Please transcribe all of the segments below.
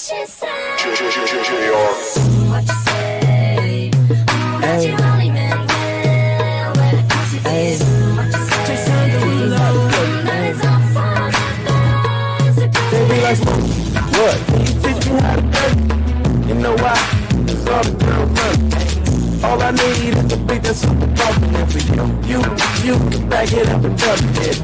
she say? What you say? That you only meant well, but I guess you did. What you say? That it's all for the They be like, what? Can you teach me how to play? You know why? It's all the girls run. All I need is a beat that's super bumpin' for you to back it up and dump it.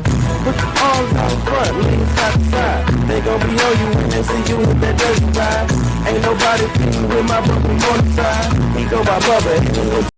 Put your arms out front, lean side to side. They gon' be on you when they see you with that dirty ride. Ain't nobody beating with my brother on the side. He go by Bubba.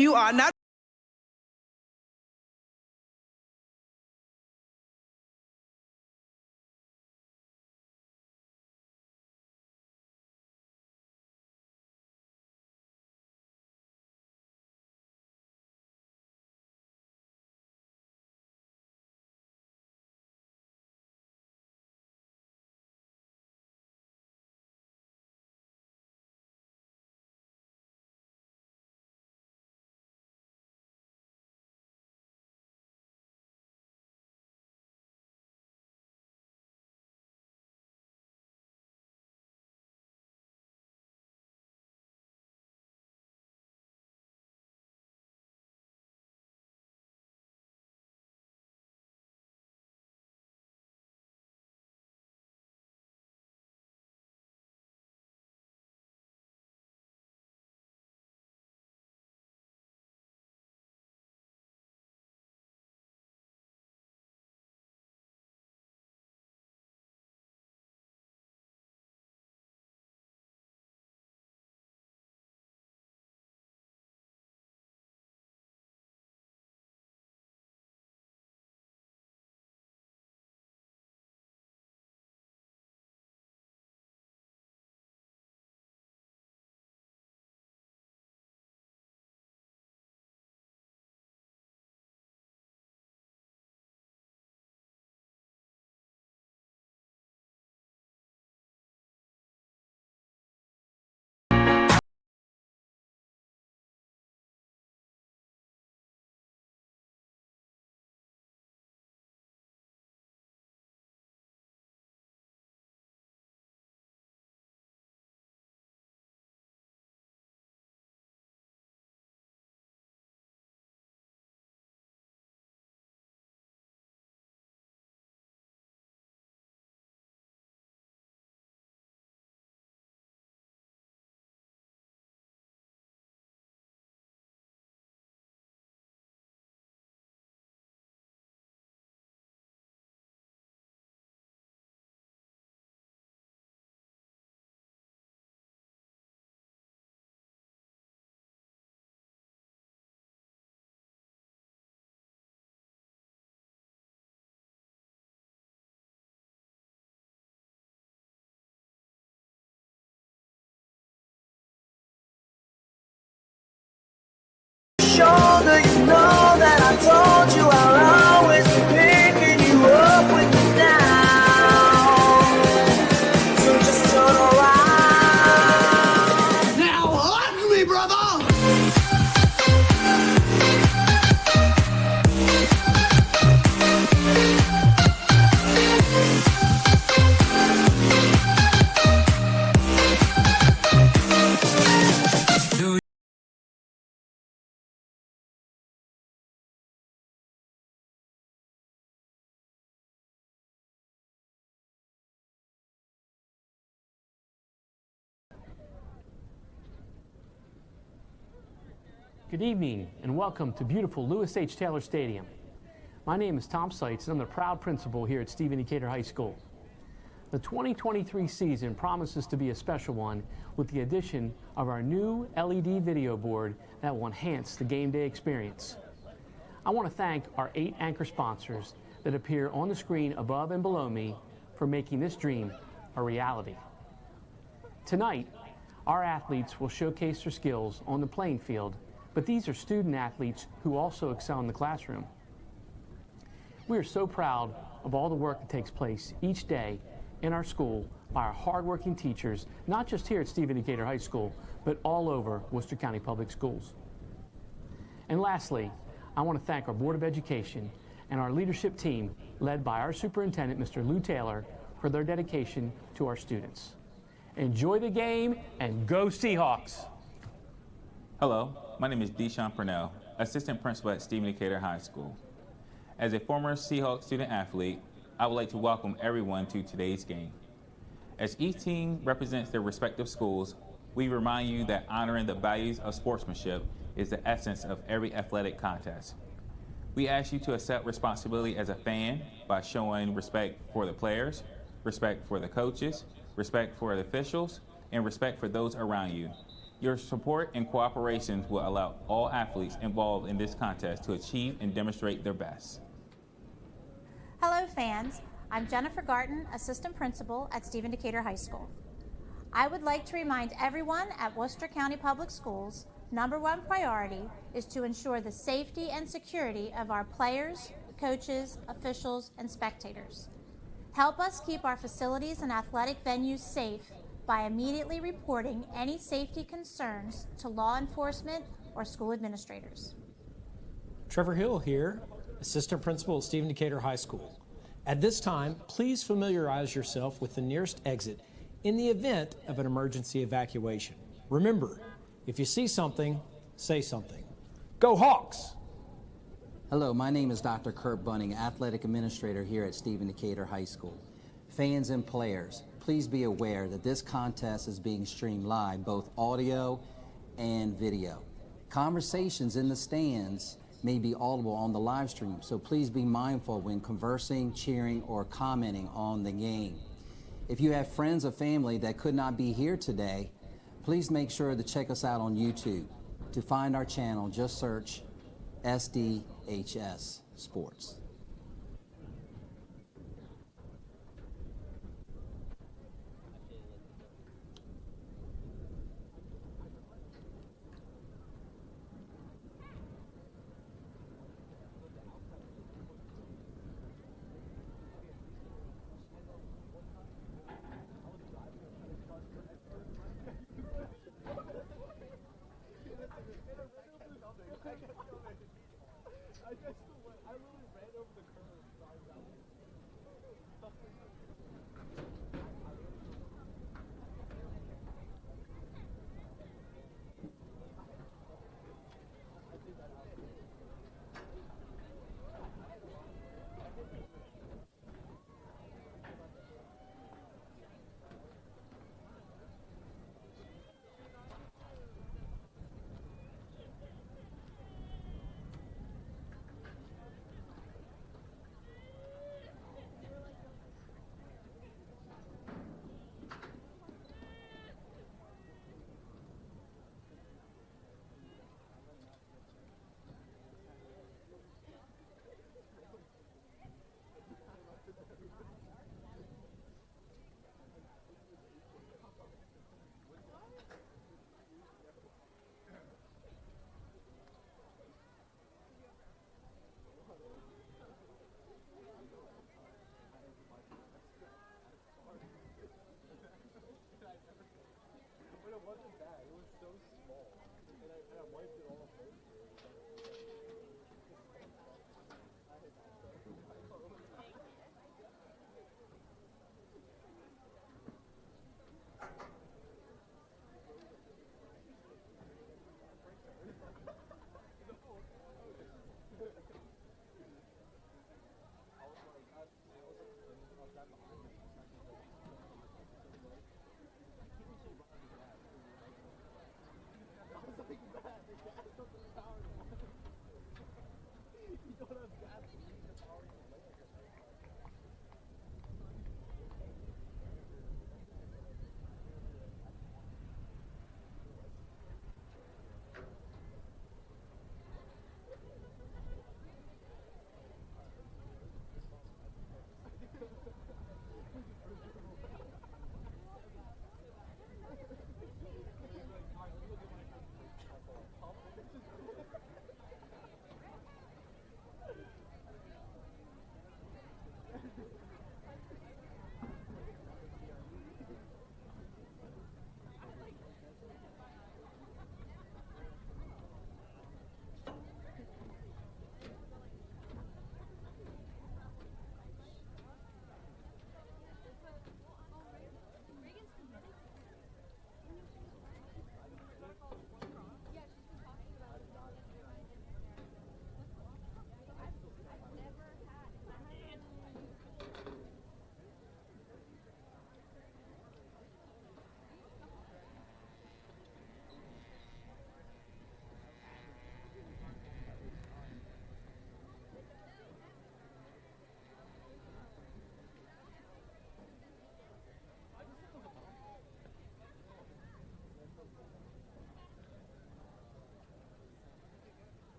You are not. Shoulder, you know that I told you I'll always be picking you up when you're down. So just turn around. Now hug me, brother. Good evening and welcome to beautiful Lewis H. Taylor Stadium. My name is Tom Seitz and I'm the proud principal here at Stephen Decatur High School. The 2023 season promises to be a special one with the addition of our new LED video board that will enhance the game day experience. I want to thank our 8 anchor sponsors that appear on the screen above and below me for making this dream a reality. Tonight, our athletes will showcase their skills on the playing field, but these are student athletes who also excel in the classroom. We are so proud of all the work that takes place each day in our school by our hardworking teachers, not just here at Stephen Decatur High School, but all over Worcester County Public Schools. And lastly, I want to thank our Board of Education and our leadership team led by our superintendent, Mr. Lou Taylor, for their dedication to our students. Enjoy the game and go Seahawks! Hello, my name is Deshaun Purnell, Assistant Principal at Stephen Decatur High School. As a former Seahawks student athlete, I would like to welcome everyone to today's game. As each team represents their respective schools, we remind you that honoring the values of sportsmanship is the essence of every athletic contest. We ask you to accept responsibility as a fan by showing respect for the players, respect for the coaches, respect for the officials, and respect for those around you. Your support and cooperation will allow all athletes involved in this contest to achieve and demonstrate their best. Hello fans, I'm Jennifer Garton, Assistant Principal at Stephen Decatur High School. I would like to remind everyone at Worcester County Public Schools, #1 priority is to ensure the safety and security of our players, coaches, officials, and spectators. Help us keep our facilities and athletic venues safe by immediately reporting any safety concerns to law enforcement or school administrators. Trevor Hill here, Assistant Principal at Stephen Decatur High School. At this time, please familiarize yourself with the nearest exit in the event of an emergency evacuation. Remember, if you see something, say something. Go Hawks! Hello, my name is Dr. Kurt Bunning, Athletic Administrator here at Stephen Decatur High School. Fans and players, please be aware that this contest is being streamed live, both audio and video. Conversations in the stands may be audible on the live stream, so please be mindful when conversing, cheering, or commenting on the game. If you have friends or family that could not be here today, please make sure to check us out on YouTube. To find our channel, just search SDHS Sports.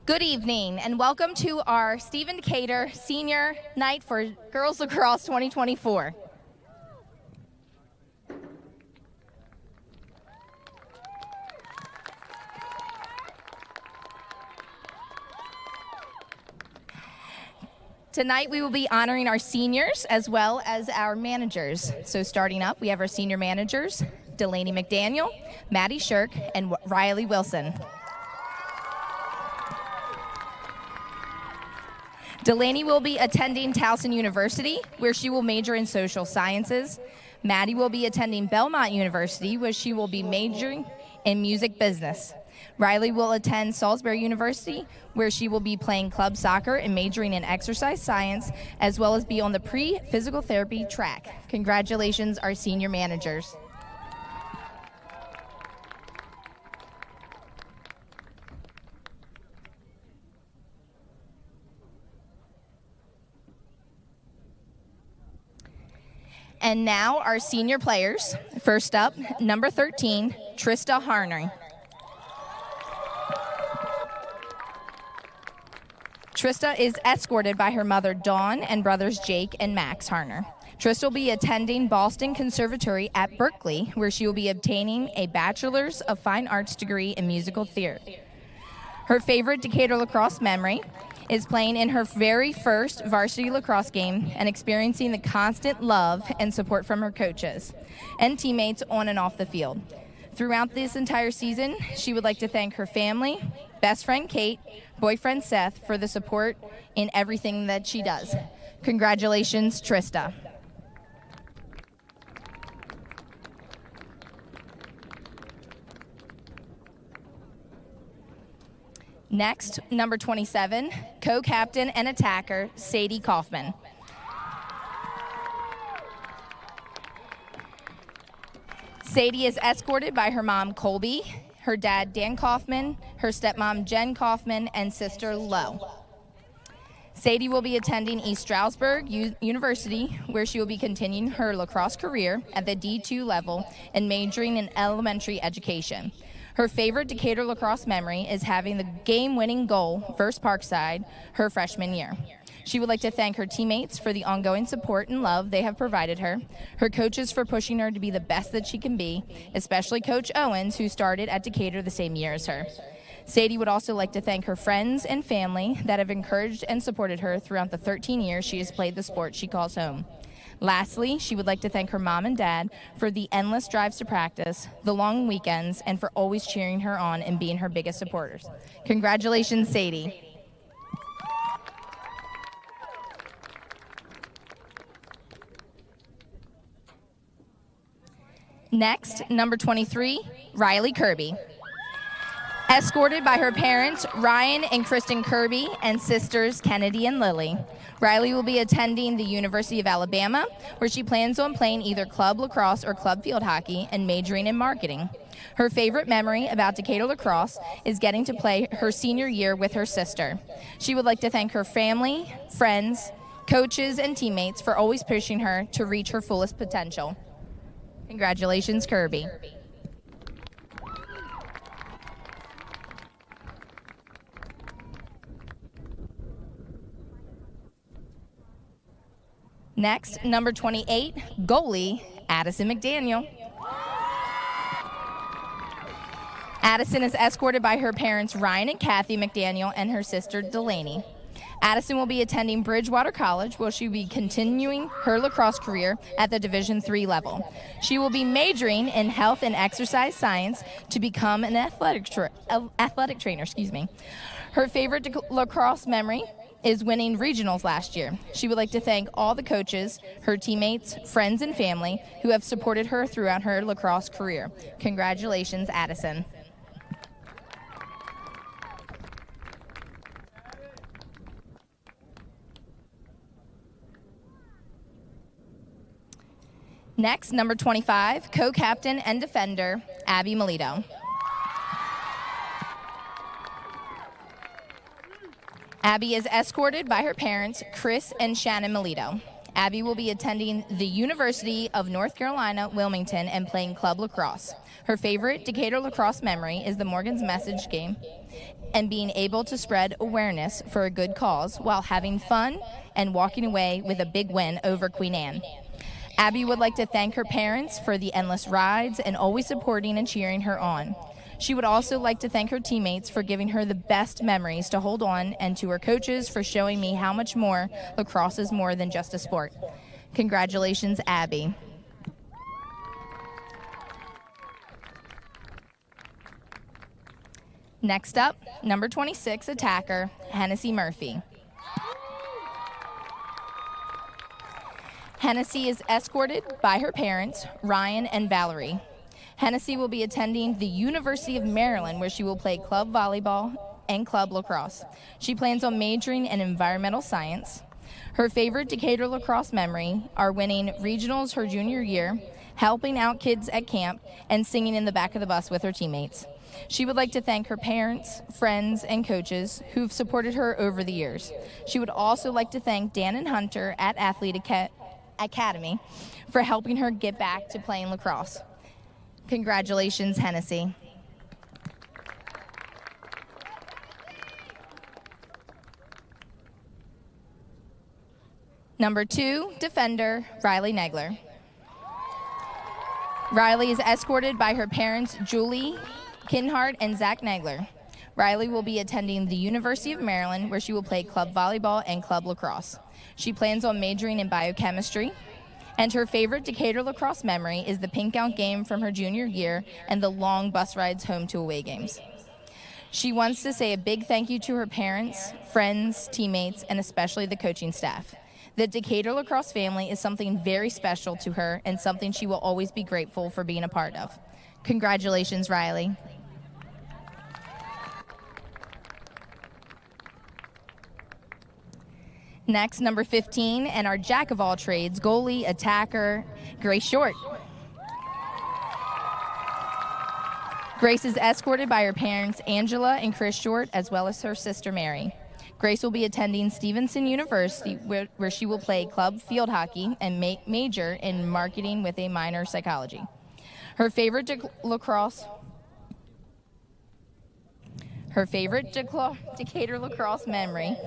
Good evening and welcome to our Stephen Decatur Senior Night for Girls Lacrosse 2024. Tonight we will be honoring our seniors as well as our managers. So starting up, we have our senior managers, Delaney McDaniel, Maddie Shirk, and Riley Wilson. Delaney will be attending Towson University, where she will major in social sciences. Maddie will be attending Belmont University, where she will be majoring in music business. Riley will attend Salisbury University, where she will be playing club soccer and majoring in exercise science, as well as be on the pre-physical therapy track. Congratulations, our senior managers. And now our senior players. First up, number 13, Trista Harner. Trista is escorted by her mother, Dawn, and brothers Jake and Max Harner. Trista will be attending Boston Conservatory at Berkeley, where she will be obtaining a Bachelor's of Fine Arts degree in musical theater. Her favorite Decatur lacrosse memory is playing in her very first varsity lacrosse game and experiencing the constant love and support from her coaches and teammates on and off the field. Throughout this entire season, she would like to thank her family, best friend Kate, boyfriend Seth for the support in everything that she does. Congratulations, Trista. Next, number 27, co-captain and attacker, Sadie Kaufman. Sadie is escorted by her mom, Colby, her dad, Dan Kaufman, her stepmom, Jen Kaufman, and sister, Lo. Sadie will be attending East Stroudsburg University, where she will be continuing her lacrosse career at the D2 level and majoring in elementary education. Her favorite Decatur lacrosse memory is having the game-winning goal versus Parkside her freshman year. She would like to thank her teammates for the ongoing support and love they have provided her coaches for pushing her to be the best that she can be, especially Coach Owens, who started at Decatur the same year as her. Sadie would also like to thank her friends and family that have encouraged and supported her throughout the 13 years she has played the sport she calls home. Lastly, she would like to thank her mom and dad for the endless drives to practice, the long weekends, and for always cheering her on and being her biggest supporters. Congratulations, Sadie. Next, number 23, Riley Kirby. Escorted by her parents, Ryan and Kristen Kirby, and sisters, Kennedy and Lily, Riley will be attending the University of Alabama, where she plans on playing either club lacrosse or club field hockey and majoring in marketing. Her favorite memory about Decatur lacrosse is getting to play her senior year with her sister. She would like to thank her family, friends, coaches, and teammates for always pushing her to reach her fullest potential. Congratulations, Kirby. Next, number 28, goalie, Addison McDaniel. Addison is escorted by her parents, Ryan and Kathy McDaniel, and her sister, Delaney. Addison will be attending Bridgewater College, where she will be continuing her lacrosse career at the Division III level. She will be majoring in health and exercise science to become an athletic trainer. Her favorite lacrosse memory is winning regionals last year. She would like to thank all the coaches, her teammates, friends, and family who have supported her throughout her lacrosse career. Congratulations, Addison. Next, number 25, co-captain and defender, Abby Melito. Abby is escorted by her parents, Chris and Shannon Melito. Abby will be attending the University of North Carolina, Wilmington, and playing club lacrosse. Her favorite Decatur lacrosse memory is the Morgan's Message game and being able to spread awareness for a good cause while having fun and walking away with a big win over Queen Anne. Abby would like to thank her parents for the endless rides and always supporting and cheering her on. She would also like to thank her teammates for giving her the best memories to hold on, and to her coaches for showing me how much more lacrosse is more than just a sport. Congratulations, Abby. Next up, number 26 attacker, Hennessy Murphy. Hennessy is escorted by her parents, Ryan and Valerie. Hennessy will be attending the University of Maryland, where she will play club volleyball and club lacrosse. She plans on majoring in environmental science. Her favorite Decatur lacrosse memory are winning regionals her junior year, helping out kids at camp, and singing in the back of the bus with her teammates. She would like to thank her parents, friends, and coaches who've supported her over the years. She would also like to thank Dan and Hunter at Athlete Academy for helping her get back to playing lacrosse. Congratulations, Hennessy. Number 2, defender, Riley Negler. Riley is escorted by her parents, Julie Kinhart and Zach Negler. Riley will be attending the University of Maryland, where she will play club volleyball and club lacrosse. She plans on majoring in biochemistry, and her favorite Decatur lacrosse memory is the pink gown game from her junior year and the long bus rides home to away games. She wants to say a big thank you to her parents, friends, teammates, and especially the coaching staff. The Decatur lacrosse family is something very special to her and something she will always be grateful for being a part of. Congratulations, Riley. Next, number 15, and our jack of all trades, goalie, attacker, Grace Short. Grace is escorted by her parents, Angela and Chris Short, as well as her sister, Mary. Grace will be attending Stevenson University, where she will play club field hockey and major in marketing with a minor psychology. Her favorite Decatur lacrosse memory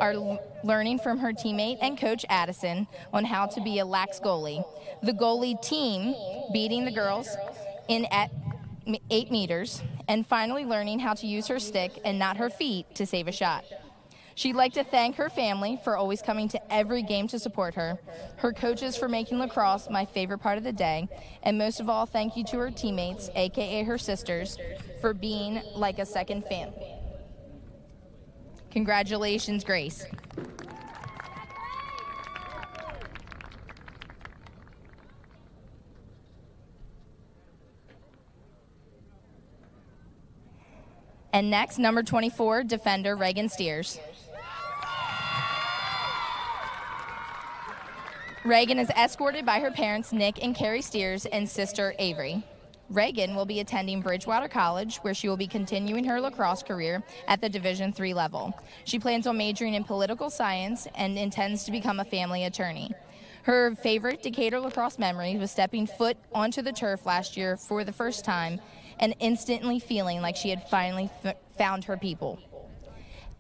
are learning from her teammate and coach Addison on how to be a lax goalie, the goalie team beating the girls at 8 meters, and finally learning how to use her stick and not her feet to save a shot. She'd like to thank her family for always coming to every game to support her, her coaches for making lacrosse my favorite part of the day, and most of all, thank you to her teammates, aka her sisters, for being like a second family. Congratulations, Grace. And next, number 24, defender Reagan Steers. Reagan is escorted by her parents, Nick and Carrie Steers, and sister, Avery. Reagan will be attending Bridgewater College, where she will be continuing her lacrosse career at the Division III level. She plans on majoring in political science and intends to become a family attorney. Her favorite Decatur lacrosse memory was stepping foot onto the turf last year for the first time and instantly feeling like she had finally found her people.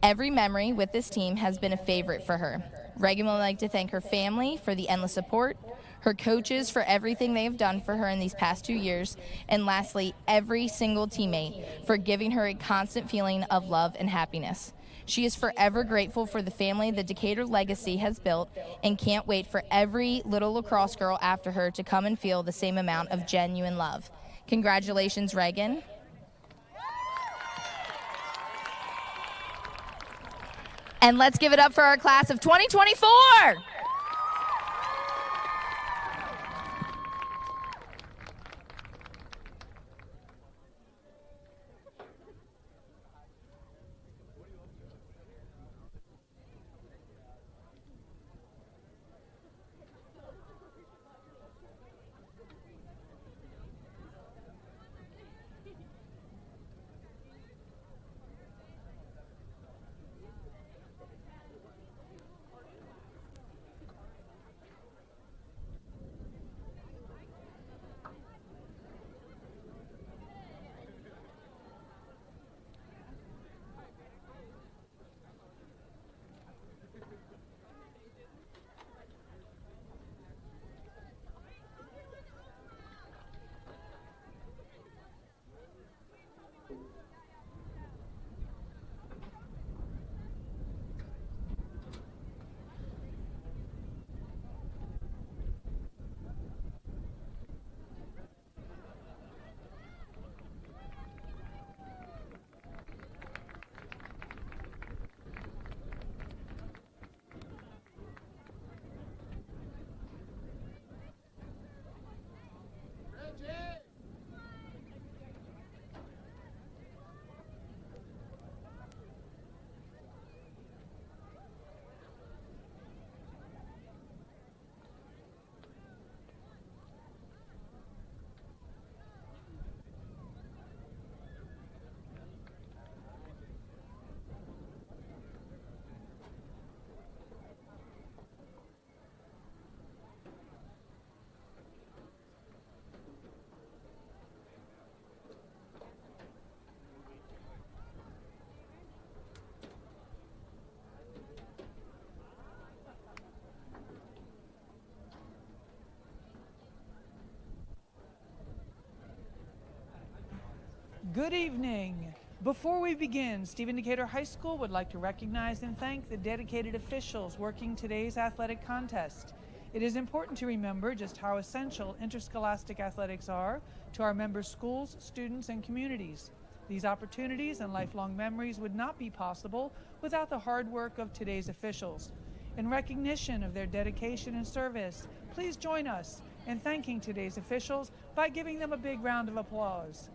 Every memory with this team has been a favorite for her. Reagan would like to thank her family for the endless support, her coaches for everything they have done for her in these past 2 years, and lastly, every single teammate for giving her a constant feeling of love and happiness. She is forever grateful for the family the Decatur legacy has built and can't wait for every little lacrosse girl after her to come and feel the same amount of genuine love. Congratulations, Reagan. And let's give it up for our class of 2024. Good evening. Before we begin, Stephen Decatur High School would like to recognize and thank the dedicated officials working today's athletic contest. It is important to remember just how essential interscholastic athletics are to our member schools, students, and communities. These opportunities and lifelong memories would not be possible without the hard work of today's officials. In recognition of their dedication and service, please join us in thanking today's officials by giving them a big round of applause.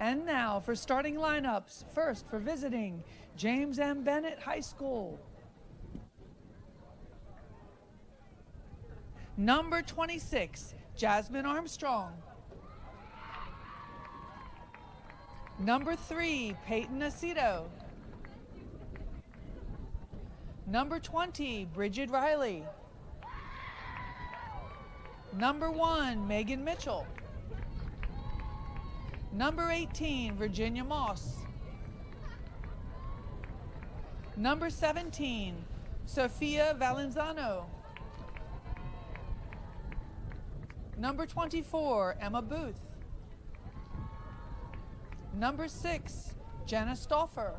And now for starting lineups. First, for visiting, James M. Bennett High School. Number 26, Jasmine Armstrong. Number 3, Peyton Aceto. Number 20, Bridget Riley. Number 1, Megan Mitchell. Number 18, Virginia Moss. Number 17, Sophia Valenzano. Number 24, Emma Booth. Number 6, Jenna Stauffer.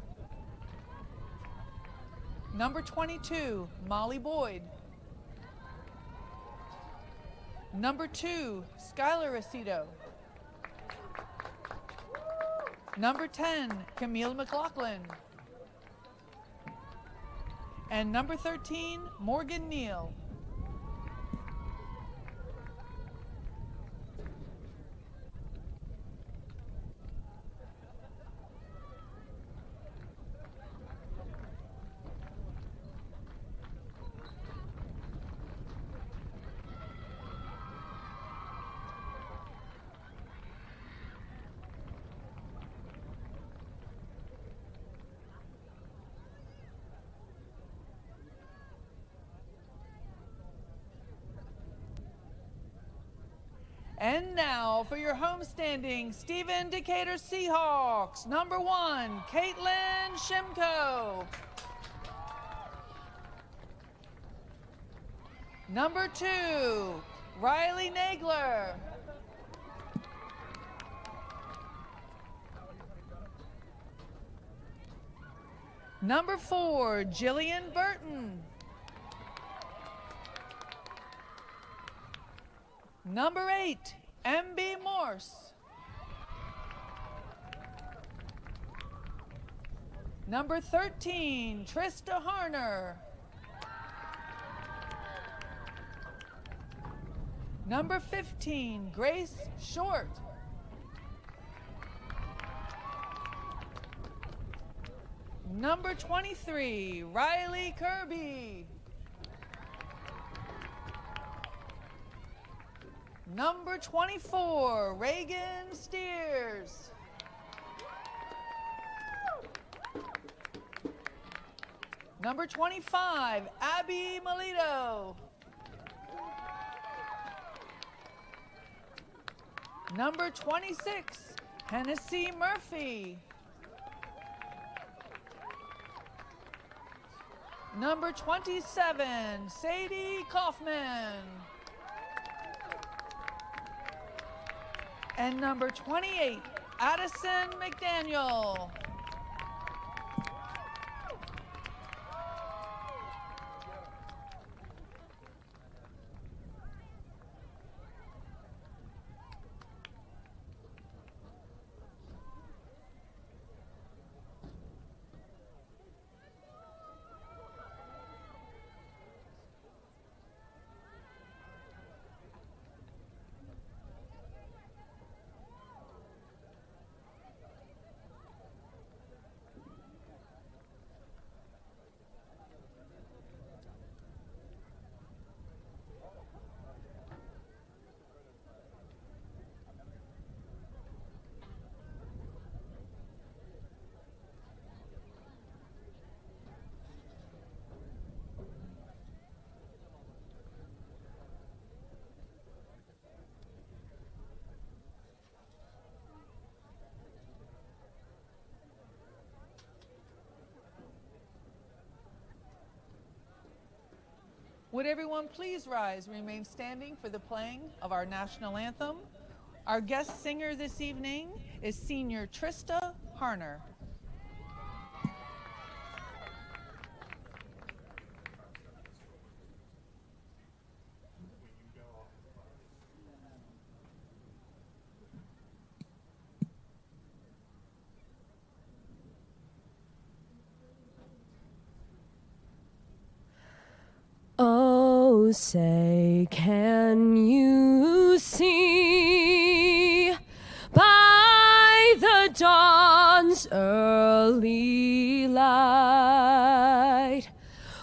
Number 22, Molly Boyd. Number 2, Skylar Aceto. Number 10, Camille McLaughlin. And number 13, Morgan Neal. And now for your homestanding Stephen Decatur Seahawks. Number 1, Caitlin Shimko. Number 2, Riley Nagler. Number 4, Jillian Burton. Number 8, M.B. Morse. Number 13, Trista Harner. Number 15, Grace Short. Number 23, Riley Kirby. Number 24, Reagan Steers. Number 25, Abby Melito. Number 26, Hennessy Murphy. Number 27, Sadie Kaufman. And number 28, Addison McDaniel. Would everyone please rise and remain standing for the playing of our national anthem? Our guest singer this evening is Senior Trista Harner. Oh, say, can you see by the dawn's early light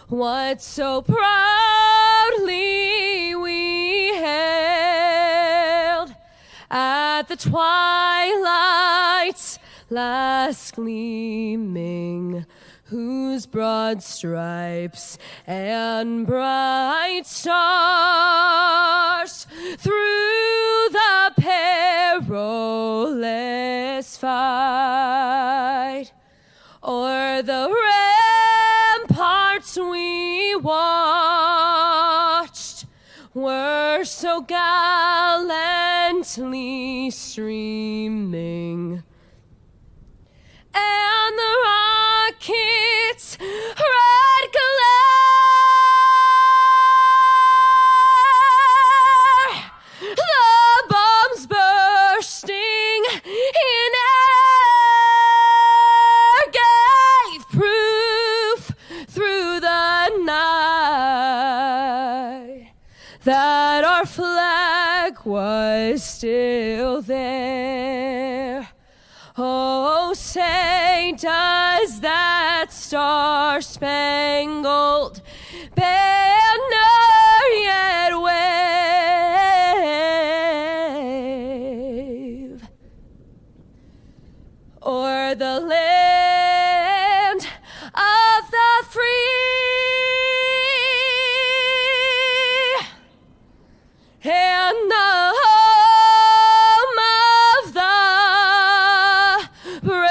what so proudly we hailed at the twilight's last gleaming, whose broad stripes and bright stars through the perilous fight o'er the ramparts we watched were so gallantly streaming, and the rocket's red glare, the bombs bursting in air, gave proof through the night that our flag was still there. Oh, say, does that star-spangled banner yet wave o'er the land of the free and the home of the brave?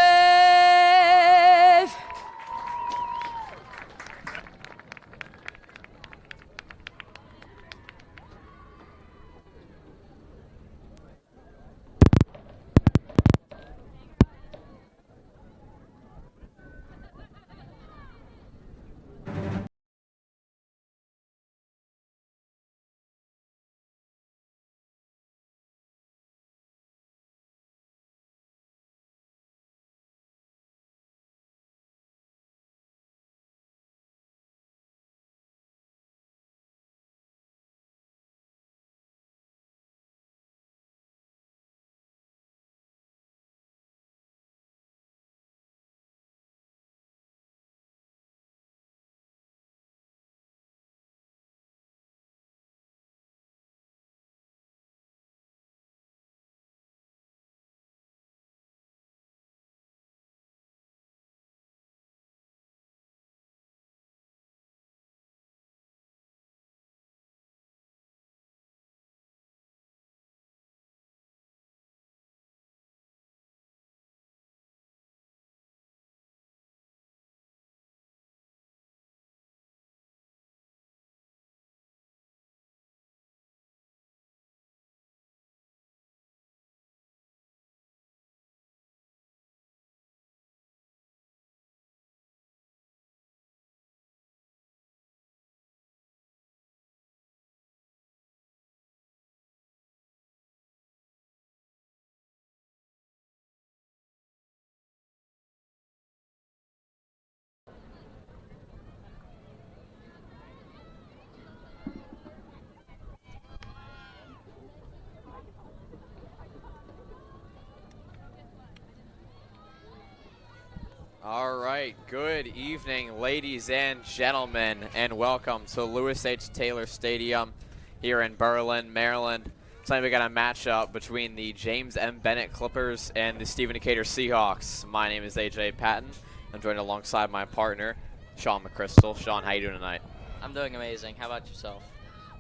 All right, good evening, ladies and gentlemen, and welcome to Lewis H. Taylor Stadium here in Berlin, Maryland. Tonight we got a matchup between the James M. Bennett Clippers and the Stephen Decatur Seahawks. My name is AJ Patton. I'm joined alongside my partner, Sean McChrystal. Sean, how you doing tonight? I'm doing amazing. How about yourself?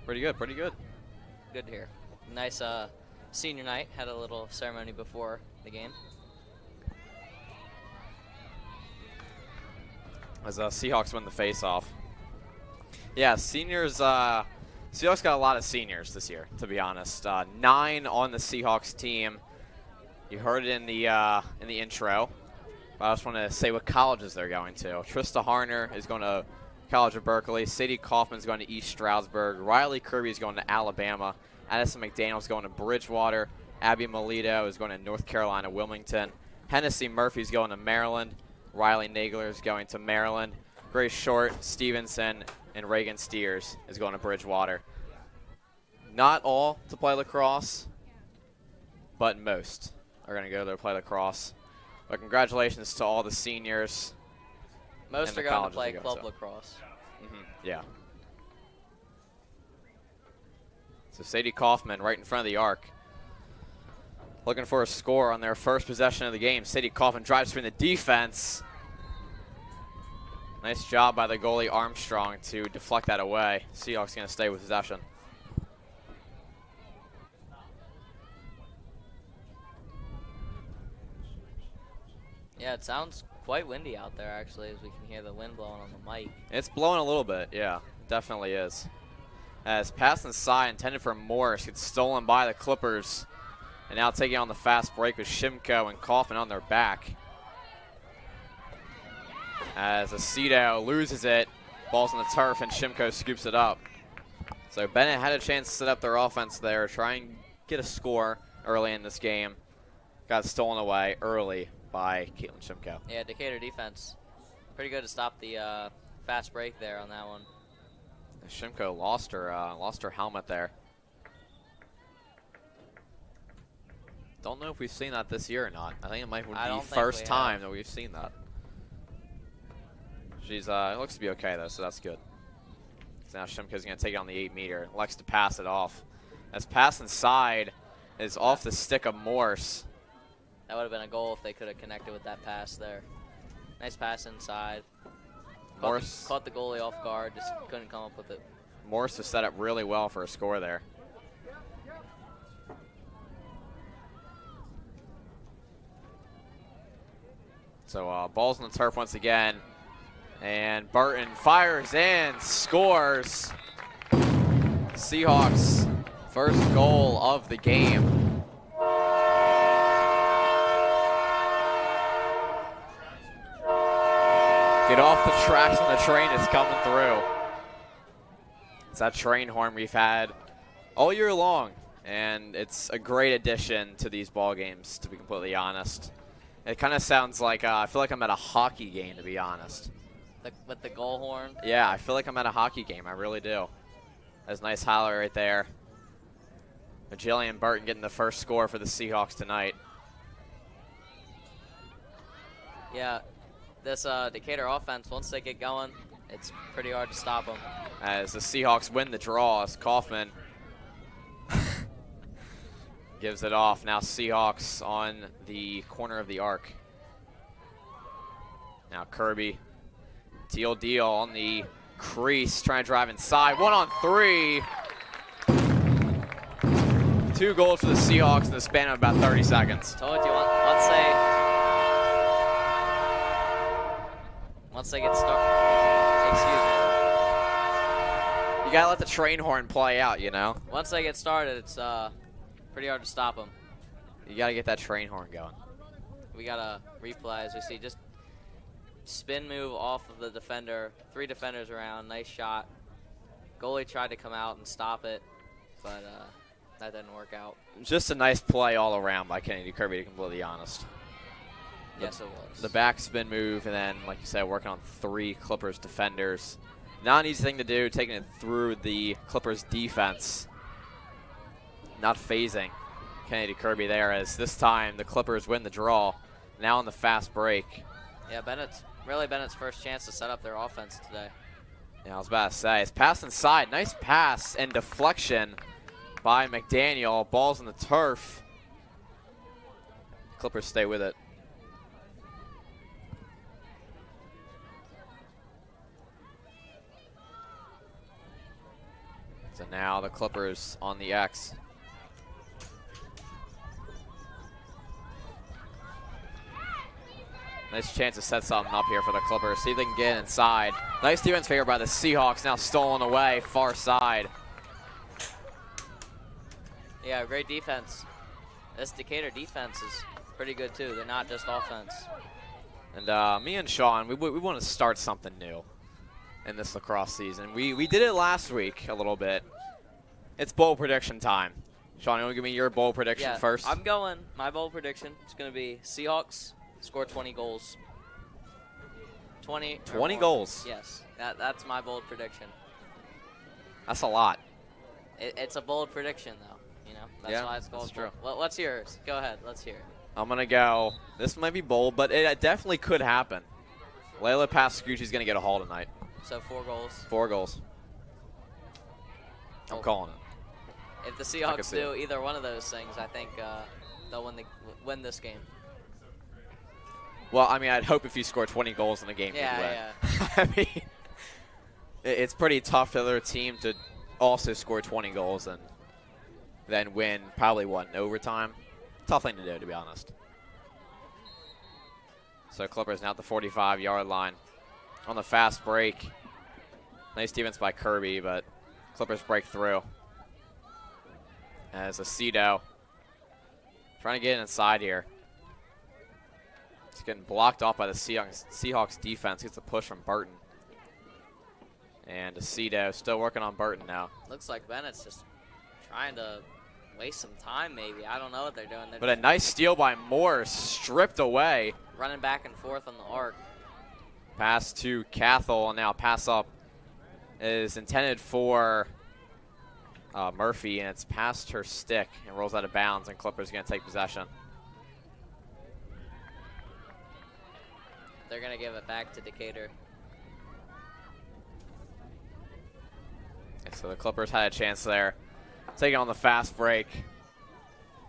Pretty good, pretty good. Good to hear. Nice senior night. Had a little ceremony before the game. As Seahawks win the face-off. Yeah, seniors. Seahawks got a lot of seniors this year, to be honest. 9 on the Seahawks team. You heard it in the intro. I just want to say what colleges they're going to. Trista Harner is going to College of Berkeley. Sadie Kaufman's going to East Stroudsburg. Riley Kirby is going to Alabama. Addison McDaniel is going to Bridgewater. Abby Melito is going to North Carolina Wilmington. Hennessy Murphy's going to Maryland. Riley Nagler is going to Maryland. Grace Short, Stevenson, and Reagan Steers is going to Bridgewater. Not all to play lacrosse, but most are going to go there to play lacrosse. But congratulations to all the seniors. Most are going to play club lacrosse. Yeah. So Sadie Kaufman right in front of the arc. Looking for a score on their first possession of the game. Sadie Kaufman drives through the defense. Nice job by the goalie Armstrong to deflect that away. Seahawks going to stay with possession. Yeah, it sounds quite windy out there, actually, as we can hear the wind blowing on the mic. It's blowing a little bit, yeah. Definitely is. As pass inside intended for Morris gets stolen by the Clippers. And now taking on the fast break with Shimko and Kaufman on their back. As Aceto loses it, ball's on the turf, and Shimko scoops it up. So Bennett had a chance to set up their offense there, try and get a score early in this game. Got stolen away early by Caitlin Shimko. Yeah, Decatur defense. Pretty good to stop the fast break there on that one. Shimko lost her helmet there. Don't know if we've seen that this year or not. I think it might be the first time that we've seen that. She's it looks to be okay though, so that's good. So now Shimko's gonna take it on the 8-meter. Likes to pass it off. As pass inside is off the stick of Morse. That would have been a goal if they could have connected with that pass there. Nice pass inside. Morse caught the goalie off guard, just couldn't come up with it. Morse was set up really well for a score there. So ball's on the turf once again. And Burton fires in, scores. Seahawks first goal of the game. Get off the tracks when the train is coming through. It's that train horn we've had all year long, and it's a great addition to these ball games, to be completely honest. It kind of sounds like, I feel like I'm at a hockey game, to be honest. With the goal horn? Yeah, I feel like I'm at a hockey game. I really do. That's a nice highlight right there. Jillian Burton getting the first score for the Seahawks tonight. Yeah, this Decatur offense, once they get going, it's pretty hard to stop them. As the Seahawks win the draw, as Kaufman gives it off. Now Seahawks on the corner of the arc. Now Kirby. Deal on the crease, trying to drive inside. 1-on-3. 2 goals for the Seahawks in the span of about 30 seconds. Told you, once they get started, excuse me. You gotta let the train horn play out, you know? Once they get started, it's pretty hard to stop them. You gotta get that train horn going. We got a replay, as we see, just spin move off of the defender. 3 defenders around, nice shot. Goalie tried to come out and stop it, but that didn't work out. Just a nice play all around by Kennedy Kirby, to be completely honest. Yes, it was. The back spin move, and then, like you said, working on 3 Clippers defenders. Not an easy thing to do, taking it through the Clippers defense. Not phasing Kennedy Kirby there, as this time the Clippers win the draw. Now on the fast break. Yeah, Bennett's first chance to set up their offense today. Yeah, I was about to say, it's pass inside. Nice pass and deflection by McDaniel. Ball's on the turf. Clippers stay with it. So now the Clippers on the X. Nice chance to set something up here for the Clippers. See if they can get inside. Nice defense favored by the Seahawks. Now stolen away, far side. Yeah, great defense. This Decatur defense is pretty good too. They're not just offense. And me and Sean, we want to start something new in this lacrosse season. We did it last week a little bit. It's bowl prediction time. Sean, you want to give me your bowl prediction first? I'm going. My bowl prediction is going to be Seahawks score 20 goals. 20 goals? Yes. That's my bold prediction. That's a lot. It's a bold prediction, though. You know, that's why it's called that's true. Well, what's yours? Go ahead. Let's hear it. I'm going to go. This might be bold, but it definitely could happen. Layla Pascucci's going to get a haul tonight. So 4 goals? 4 goals. I'm calling it. If the Seahawks do either one of those things, I think they'll win this game. Well, I mean, I'd hope if you score 20 goals in a game, you'd win. I mean, it's pretty tough for the other team to also score 20 goals and then win probably, in overtime? Tough thing to do, to be honest. So Clippers now at the 45-yard line on the fast break. Nice defense by Kirby, but Clippers break through. As Aceto trying to get inside here. It's getting blocked off by the Seahawks defense. Gets a push from Burton. And Aceto still working on Burton now. Looks like Bennett's just trying to waste some time maybe. I don't know what they're doing. But a nice steal by Moore, stripped away. Running back and forth on the arc. Pass to Cathell, and now pass up is intended for Murphy, and it's past her stick and rolls out of bounds, and Clippers going to take possession. They're going to give it back to Decatur. Okay, so the Clippers had a chance there. Taking on the fast break.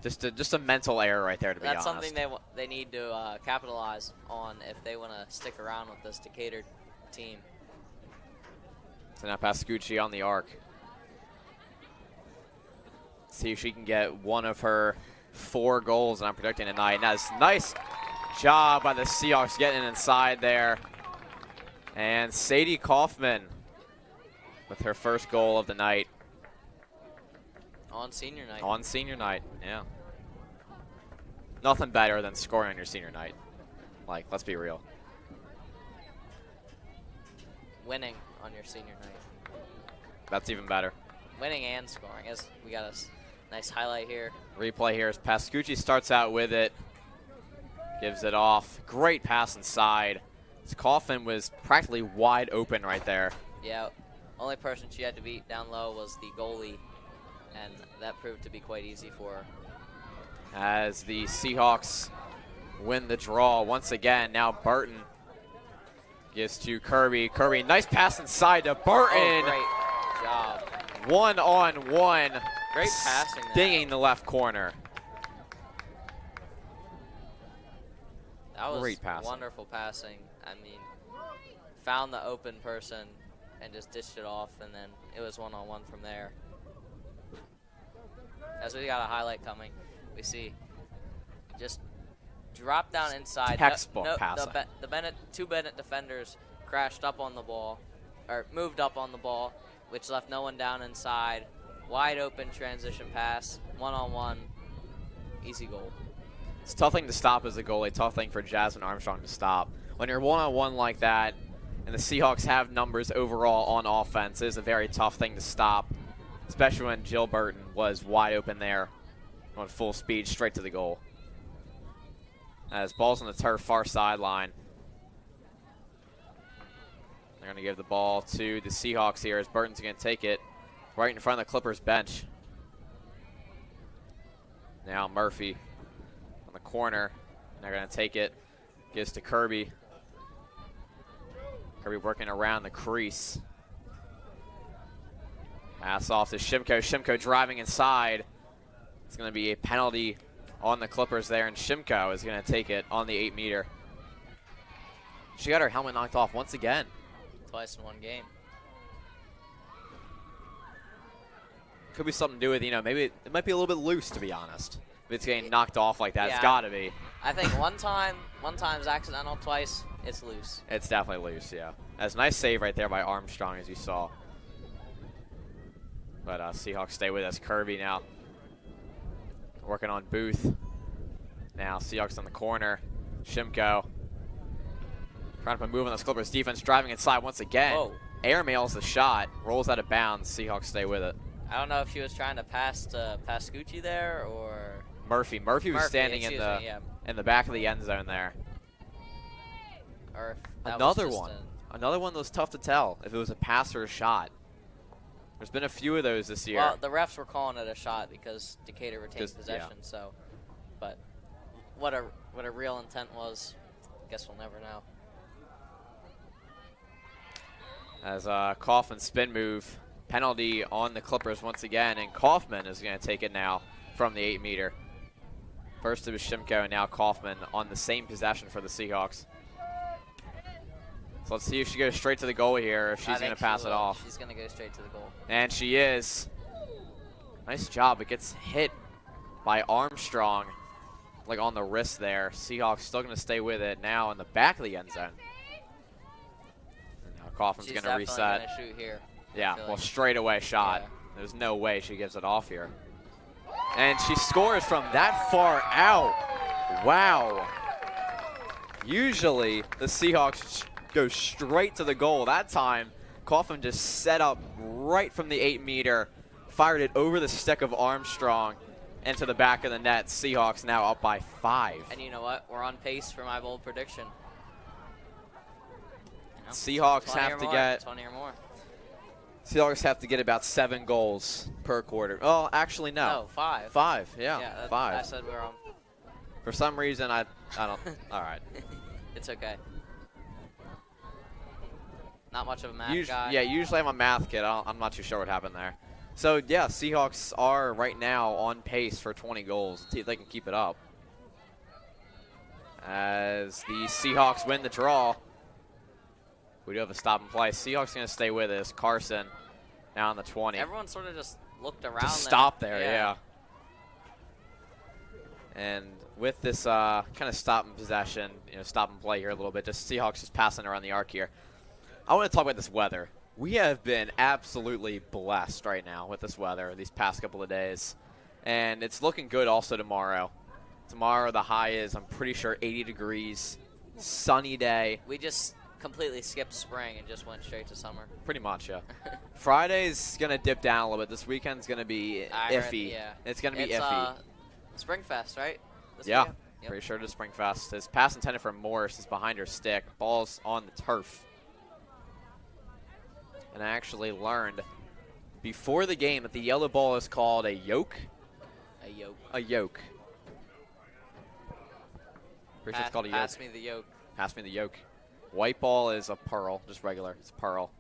Just a mental error right there, to be honest. That's something they need to capitalize on if they want to stick around with this Decatur team. So now Pascucci on the arc. See if she can get one of her 4 goals, and I'm predicting tonight. And that's nice job by the Seahawks getting inside there. And Sadie Kaufman with her first goal of the night. On senior night. On senior night, yeah. Nothing better than scoring on your senior night. Like, let's be real. Winning on your senior night. That's even better. Winning and scoring. We got a nice highlight here. Replay here as Pascucci starts out with it. Gives it off. Great pass inside. This Kaufman was practically wide open right there. Yeah, only person she had to beat down low was the goalie, and that proved to be quite easy for her. As the Seahawks win the draw once again. Now Burton gives to Kirby. Kirby, nice pass inside to Burton. Oh, great job. 1-on-1. Great passing there. Stinging the left corner. That was great passing. Wonderful passing. I mean, found the open person and just dished it off, and then it was 1-on-1 from there. As we got a highlight coming, we see just drop down inside. Textbook passing. The Bennett, 2 Bennett defenders crashed up on the ball, or moved up on the ball, which left no one down inside. Wide open transition pass, 1-on-1, easy goal. It's a tough thing to stop as a goalie, tough thing for Jasmine Armstrong to stop. When you're 1-on-1 like that, and the Seahawks have numbers overall on offense, it's a very tough thing to stop, especially when Jill Burton was wide open there on full speed straight to the goal. As ball's on the turf, far sideline. They're going to give the ball to the Seahawks here as Burton's going to take it right in front of the Clippers bench. Now Murphy on the corner. They're going to take it. Gives to Kirby. Kirby working around the crease. Pass off to Shimko. Shimko driving inside. It's going to be a penalty on the Clippers there, and Shimko is going to take it on the 8-meter. She got her helmet knocked off once again. Twice in one game. Could be something to do with, maybe it might be a little bit loose, to be honest. If it's getting knocked off like that, it's got to be. I think one time's accidental, twice it's loose. It's definitely loose, yeah. That's a nice save right there by Armstrong, as you saw. But Seahawks stay with us. Kirby now working on Booth. Now Seahawks on the corner. Shimko trying to put move on the Clippers defense, driving inside once again. Whoa. Airmails the shot, rolls out of bounds. Seahawks stay with it. I don't know if she was trying to pass to Pascucci there or Murphy. Murphy was standing in the back of the end zone there. Or that Another was just one. Another one that was tough to tell if it was a pass or a shot. There's been a few of those this year. Well, the refs were calling it a shot because Decatur retained possession. Yeah. So, but what a real intent was, I guess we'll never know. As Kaufman spin move, penalty on the Clippers once again, and Kaufman is going to take it now from the 8-meter. First it was Shimko, and now Kaufman on the same possession for the Seahawks. So let's see if she goes straight to the goal here, or if she's going to pass it off. She's going to go straight to the goal. And she is. Nice job. It gets hit by Armstrong, like on the wrist there. Seahawks still going to stay with it now in the back of the end zone. And now Kaufman's going to reset. She's definitely going to shoot here. Yeah, well, like. straight away shot. Yeah. There's no way she gives it off here. And she scores from that far out. Wow. Usually the Seahawks go straight to the goal. That time, Kaufman just set up right from the 8-meter, fired it over the stick of Armstrong into the back of the net. Seahawks now up by 5. And you know what? We're on pace for my bold prediction. You know, Seahawks have to get 20 or more. Seahawks have to get about 7 goals per quarter. Oh, actually, no. No, 5. 5, yeah, 5. I said we were on. For some reason, I don't. All right. It's okay. Not much of a math guy. Yeah, usually I'm a math kid. I'm not too sure what happened there. So, yeah, Seahawks are right now on pace for 20 goals. Let's see if they can keep it up. As the Seahawks win the draw. We do have a stop and play. Seahawks going to stay with us. Carson now on the 20. Everyone sort of just looked around. Just stop there, yeah. And with this kind of stop and possession, stop and play here a little bit, just Seahawks just passing around the arc here. I want to talk about this weather. We have been absolutely blessed right now with this weather these past couple of days. And it's looking good also tomorrow. Tomorrow the high is, I'm pretty sure, 80 degrees, sunny day. We just completely skipped spring and just went straight to summer. Pretty much, yeah. Friday's going to dip down a little bit. This weekend's going to be iffy. Yeah. It's going to be iffy. Springfest, right? This yeah, weekend? Yep. Pretty sure it is Springfest. His pass intended for Morris is behind her stick. Ball's on the turf. And I actually learned before the game that the yellow ball is called a yoke. A yoke. A yoke. Pretty sure it's called a yoke. Pass me the yoke. Pass me the yoke. White ball is a pearl, just regular. It's a pearl.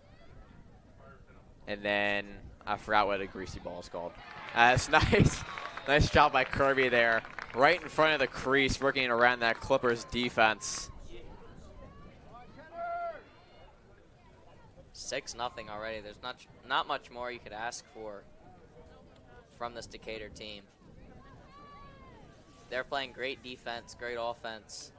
And then I forgot what a greasy ball is called. That's nice. Nice job by Kirby there. Right in front of the crease, working around that Clippers defense. 6-0 already. There's not much more you could ask for from this Decatur team. They're playing great defense, great offense,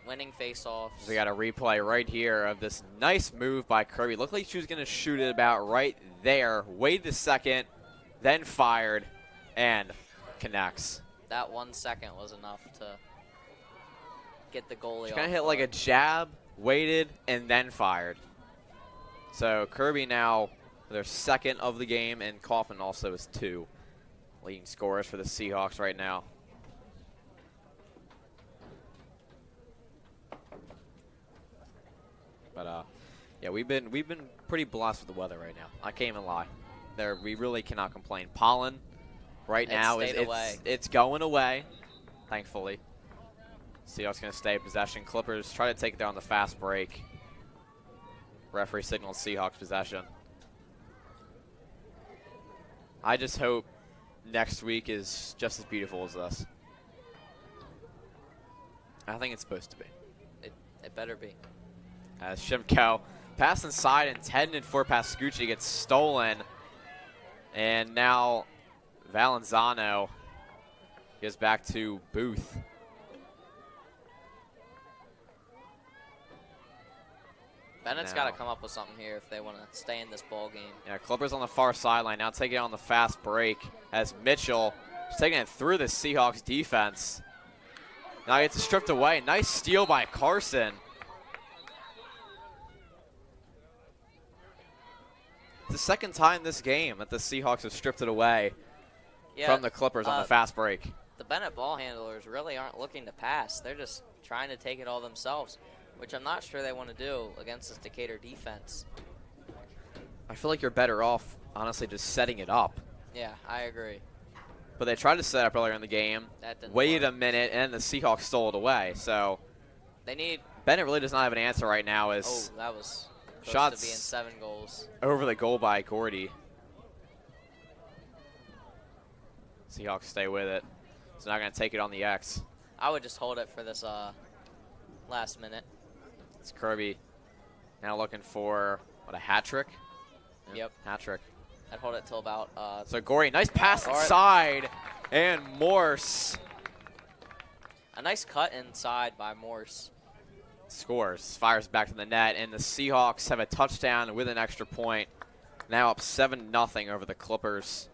winning face-offs. We got a replay right here of this nice move by Kirby. Looked like she was going to shoot it about right there. Waited a second, then fired, and connects. That 1 second was enough to get the goalie off. She kind of hit like a jab, waited, and then fired. So Kirby now their second of the game, and Kaufman also is 2 leading scorers for the Seahawks right now. But yeah, we've been pretty blessed with the weather right now. I can't even lie. We really cannot complain. Pollen right now it's going away, thankfully. Seahawks going to stay in possession. Clippers try to take it there on the fast break. Referee signals Seahawks possession. I just hope next week is just as beautiful as this. I think it's supposed to be. It better be. As Shimko pass inside intended for Pascucci gets stolen. And now Valenzano goes back to Booth. Bennett's now. got to come up with something here if they want to stay in this ball game. Yeah, Clippers on the far sideline now taking it on the fast break as Mitchell is taking it through the Seahawks defense. Now he gets stripped away. Nice steal by Carson. It's the second time this game that the Seahawks have stripped it away from the Clippers on the fast break. The Bennett ball handlers really aren't looking to pass. They're just trying to take it all themselves, which I'm not sure they want to do against this Decatur defense. I feel like you're better off, honestly, just setting it up. Yeah, I agree. But they tried to set up earlier in the game, waited a minute, and the Seahawks stole it away. So they need. Bennett really does not have an answer right now. As that was shots to be in 7 goals. Over the goal by Gordy. Seahawks stay with it. It's not going to take it on the X. I would just hold it for this last minute. It's Kirby now looking for, what, a hat trick? Yep. Hat trick. I'd hold it till about. So Gordy, nice pass inside, and Morse. A nice cut inside by Morse. Scores, fires back to the net, and the Seahawks have a touchdown with an extra point. Now up 7-0 over the Clippers.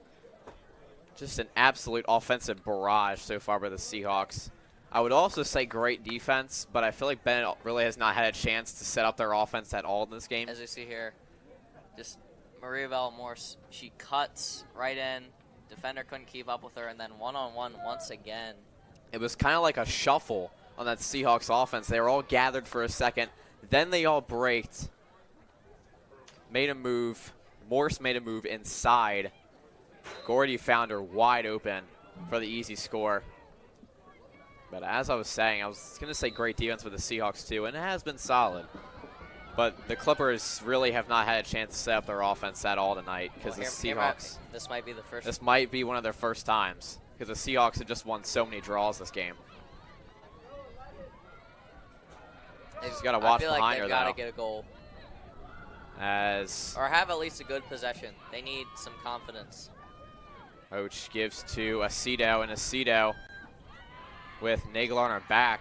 Just an absolute offensive barrage so far by the Seahawks. I would also say great defense, but I feel like Bennett really has not had a chance to set up their offense at all in this game. As you see here, just Mariabelle Morse, she cuts right in. Defender couldn't keep up with her, and then one-on-one once again. It was kind of like a shuffle on that Seahawks offense. They were all gathered for a second. Then they all braked, made a move. Morse made a move inside. Gordy found her wide open for the easy score. But as I was saying, I was going to say great defense with the Seahawks too, and it has been solid. But the Clippers really have not had a chance to set up their offense at all tonight because the Seahawks. This might be the first. This might be one of their first times because the Seahawks have just won so many draws this game. She's got to watch behind her, though. I feel like they've got to get a goal. Or have at least a good possession. They need some confidence. Coach gives to Aceto, and Aceto with Nagel on her back.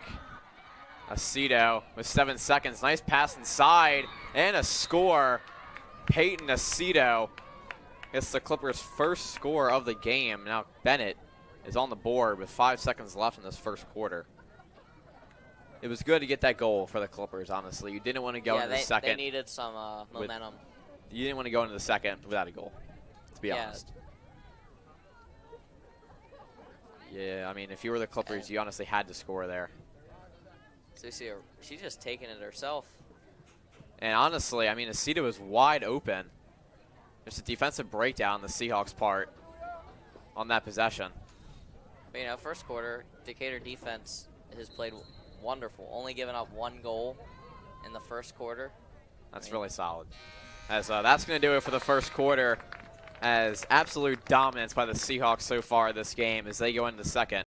Aceto with 7 seconds. Nice pass inside, and a score. Peyton Aceto gets the Clippers' first score of the game. Now Bennett is on the board with 5 seconds left in this first quarter. It was good to get that goal for the Clippers, honestly. You didn't want to go into the second. They needed some momentum. You didn't want to go into the second without a goal, to be honest. Yeah, I mean, if you were the Clippers, you honestly had to score there. So you see her, she's just taking it herself. And honestly, I mean, Aceto was wide open. There's a defensive breakdown on the Seahawks' part on that possession. But, you know, first quarter, Decatur defense has played wonderful. Only given up 1 goal in the first quarter. That's really solid. As that's going to do it for the first quarter. As absolute dominance by the Seahawks so far this game as they go into the second.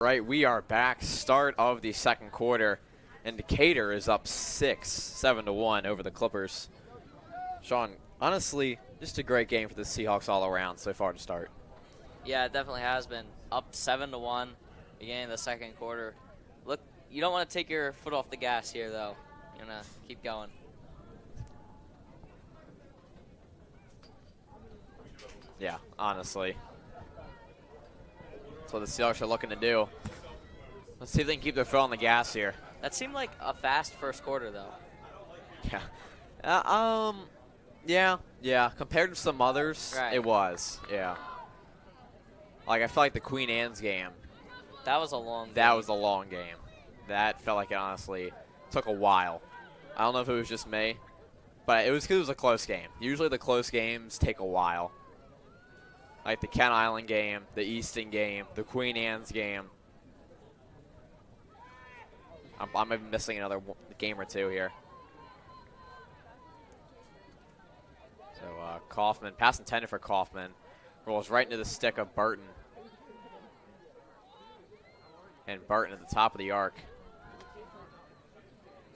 Right, we are back. Start of the second quarter. And Decatur is up 7-1 over the Clippers. Sean, honestly, just a great game for the Seahawks all around so far to start. Yeah, it definitely has been. Up 7-1 beginning of the second quarter. Look, you don't want to take your foot off the gas here, though. You're going to keep going. Yeah, honestly. That's what the Seahawks are looking to do. Let's see if they can keep their foot on the gas here. That seemed like a fast first quarter, though. Yeah. Yeah. Compared to some others, Right. It was. Yeah. Like, I felt like the Queen Anne's game. That was a long game. That was a long game. That felt like it honestly took a while. I don't know if it was just me, but it was because it was a close game. Usually the close games take a while. Like the Kent Island game, the Easton game, the Queen Anne's game. I'm maybe missing another game or two here. So Kaufman, pass intended for Kaufman, rolls right into the stick of Burton. And Burton at the top of the arc.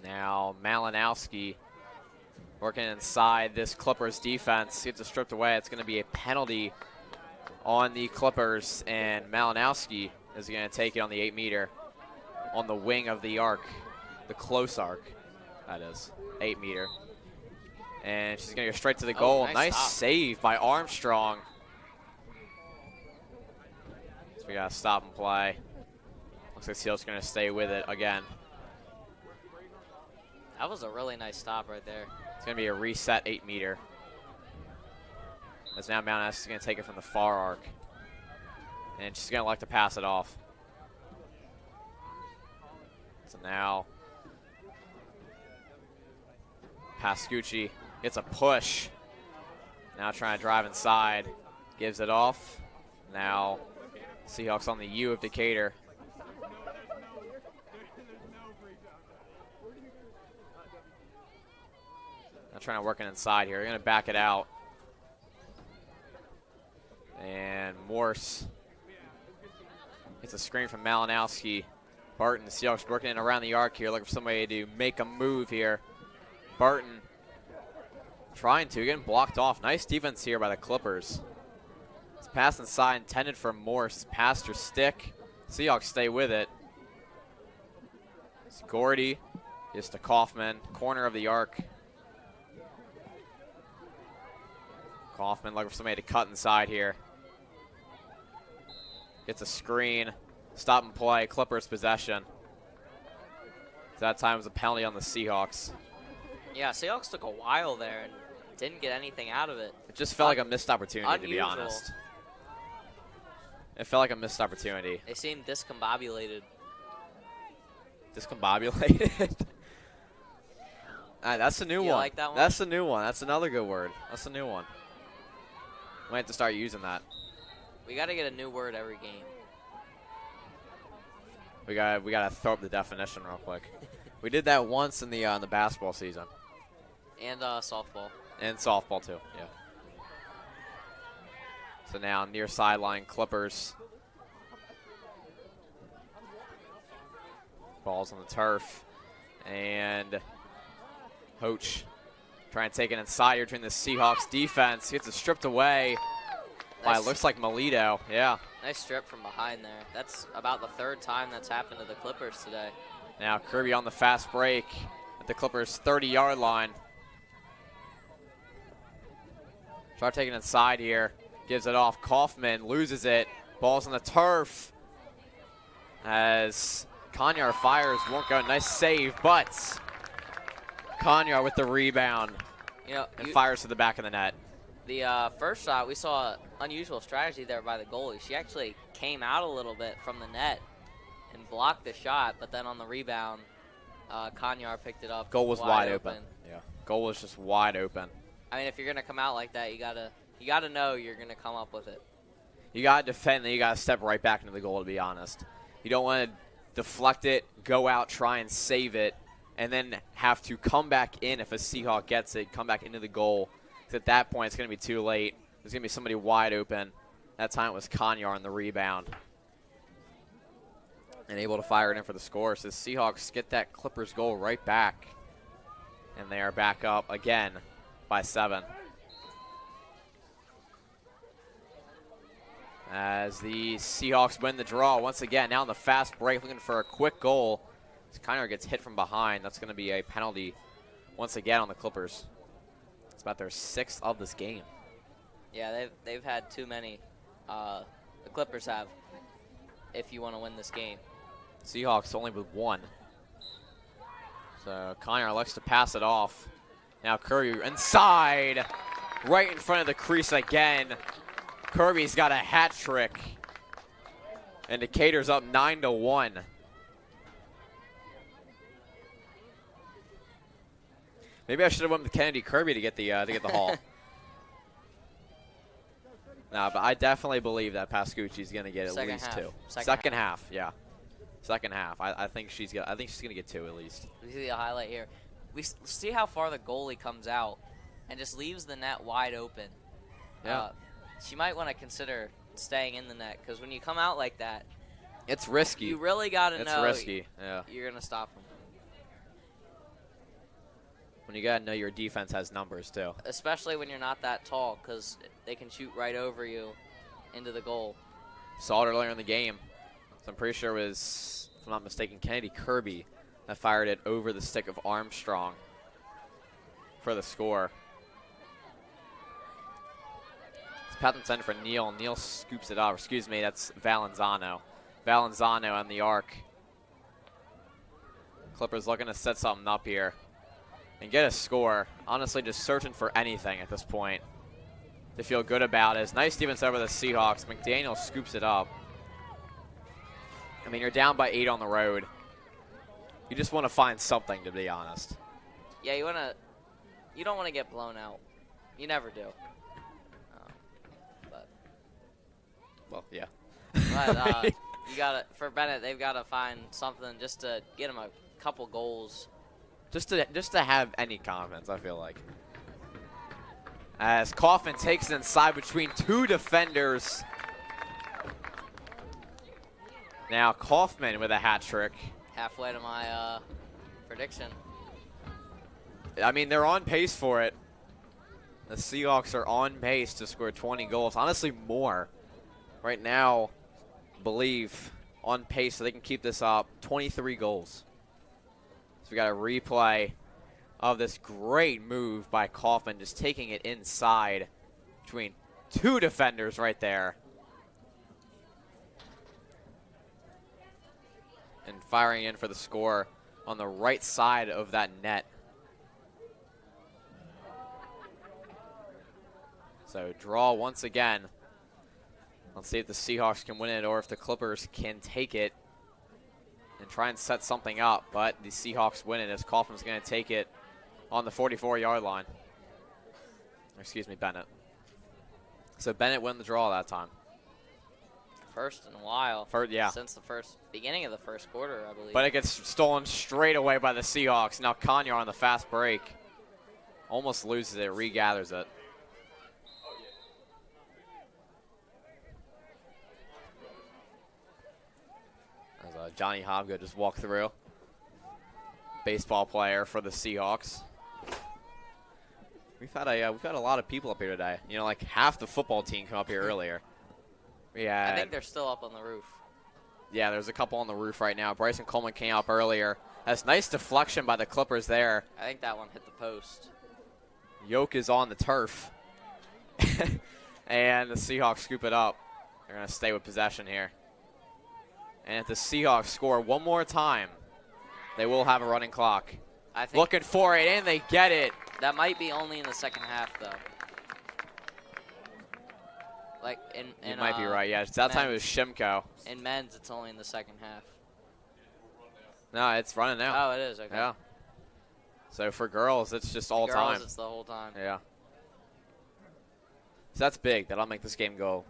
Now Malinowski working inside this Clippers defense. Gets it stripped away. It's going to be a penalty on the Clippers, and Malinowski is going to take it on the 8-meter on the wing of the arc, the close arc, that is, 8-meter. And she's going to go straight to the goal. Nice save by Armstrong. So we got to stop and play. Looks like Seal's going to stay with it again. That was a really nice stop right there. It's going to be a reset 8-meter. As now Mount S is going to take it from the far arc. And she's going to like to pass it off. So now Pascucci gets a push. Now trying to drive inside. Gives it off. Now Seahawks on the U of Decatur. Now trying to work it inside here. They're going to back it out. And Morse gets a screen from Malinowski. Barton, the Seahawks working in around the arc here, looking for somebody to make a move here. Barton trying to, getting blocked off. Nice defense here by the Clippers. It's pass inside, intended for Morse. It's past her stick. Seahawks stay with it. It's Gordy, gets to Kaufman, corner of the arc. Kaufman looking for somebody to cut inside here. Gets a screen, stop and play, Clippers possession. That time was a penalty on the Seahawks. Yeah, Seahawks took a while there and didn't get anything out of it. It just felt like a missed opportunity, unusual. to be honest. It felt like a missed opportunity. They seemed discombobulated. Discombobulated? That's a new one. You like that one? That's a new one. That's another good word. That's a new one. Might have to start using that. We got to get a new word every game. We gotta throw up the definition real quick. We did that once in the basketball season. And softball. And softball too. Yeah. So now near sideline Clippers. Ball's on the turf, and Hoach trying to take it inside here between the Seahawks defense. Gets it stripped away. By, looks like Melito, yeah. Nice strip from behind there. That's about the third time that's happened to the Clippers today. Now Kirby on the fast break at the Clippers' 30-yard line. Try taking it inside here. Gives it off. Kaufman loses it. Ball's on the turf. As Kanyar fires, won't go. Nice save, but Kanyar with the rebound. And fires to the back of the net. The first shot, we saw unusual strategy there by the goalie. She actually came out a little bit from the net and blocked the shot, but then on the rebound, Kanyar picked it up. Goal was wide open. Yeah, goal was just wide open. I mean, if you're gonna come out like that, you gotta know you're gonna come up with it. You gotta defend, then you gotta step right back into the goal. To be honest, you don't want to deflect it, go out, try and save it, and then have to come back in if a Seahawk gets it, come back into the goal. Because at that point, it's going to be too late. There's going to be somebody wide open. That time it was Kanyar on the rebound. and able to fire it in for the score. So the Seahawks get that Clippers goal right back, and they are back up again by 7. As the Seahawks win the draw once again. Now in the fast break, looking for a quick goal. Kiner gets hit from behind. That's going to be a penalty once again on the Clippers. It's about their 6th of this game. Yeah, they've had too many. The Clippers have, if you want to win this game. Seahawks only with 1. So Kiner likes to pass it off. Now Kirby inside, right in front of the crease again. Kirby's got a hat trick. And Decatur's up 9-1. Maybe I should have went with Kennedy Kirby to get the haul. No, but I definitely believe that Pascucci's going to get at least 2. Second half, yeah. Second half. I think she's gonna get 2 at least. We see the highlight here. We see how far the goalie comes out and just leaves the net wide open. Yeah. She might want to consider staying in the net, because when you come out like that, it's risky. You really got to know. It's risky. Yeah. You're going to stop them. When you got to know your defense has numbers too. Especially when you're not that tall, because they can shoot right over you into the goal. Saw it earlier in the game. So I'm pretty sure it was, if I'm not mistaken, Kennedy Kirby that fired it over the stick of Armstrong for the score. It's Patton sent for Neal. Neal scoops it up. Excuse me, that's Valanzano. Valanzano on the arc. Clippers looking to set something up here and get a score. Honestly, just searching for anything at this point to feel good about it. It's nice defense over the Seahawks. McDaniel scoops it up. I mean, you're down by 8 on the road. You just want to find something, to be honest. Yeah, you don't want to get blown out. You never do. Well, yeah. But you got to, for Bennett, they've got to find something just to get him a couple goals. Just to have any confidence, I feel like. As Kaufman takes it inside between 2 defenders. Now Kaufman with a hat trick. Halfway to my prediction. I mean, they're on pace for it. The Seahawks are on pace to score 20 goals. Honestly, more. Right now, believe on pace so they can keep this up. 23 goals. So we got a replay of this great move by Kaufman, just taking it inside between 2 defenders right there. And firing in for the score on the right side of that net. So draw once again. Let's see if the Seahawks can win it or if the Clippers can take it and try and set something up. But the Seahawks win it as Kaufman's going to take it on the 44-yard line. Excuse me, Bennett. So Bennett won the draw that time. First in a while. Yeah. Since the beginning of the first quarter, I believe. But it gets stolen straight away by the Seahawks. Now Kanyar on the fast break. Almost loses it, regathers it. As Johnny Hobgood just walked through. Baseball player for the Seahawks. We've had a lot of people up here today. You know, like half the football team come up here earlier. Yeah. I think they're still up on the roof. Yeah, there's a couple on the roof right now. Bryson Coleman came up earlier. That's nice deflection by the Clippers there. I think that one hit the post. Yoke is on the turf. And the Seahawks scoop it up. They're going to stay with possession here. And if the Seahawks score one more time, they will have a running clock. I think looking for it, and they get it. That might be only in the second half, though. Like you might be right. Yeah, that time it was Shimko. In men's, it's only in the second half. No, it's running now. Oh, it is. Okay. Yeah. So for girls, it's just all time. Girls, it's the whole time. Yeah. So that's big. That'll make this game go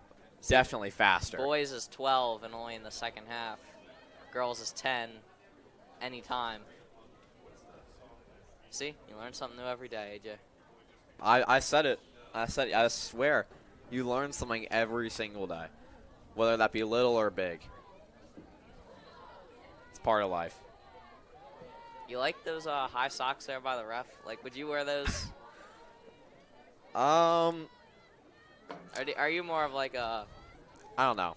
definitely faster. Boys is 12 and only in the second half. Girls is 10 anytime. See, you learn something new every day, AJ. I said it. I swear. You learn something every single day, whether that be little or big. part of life. You like those high socks there by the ref? Like, would you wear those? Are you more of like a I don't know.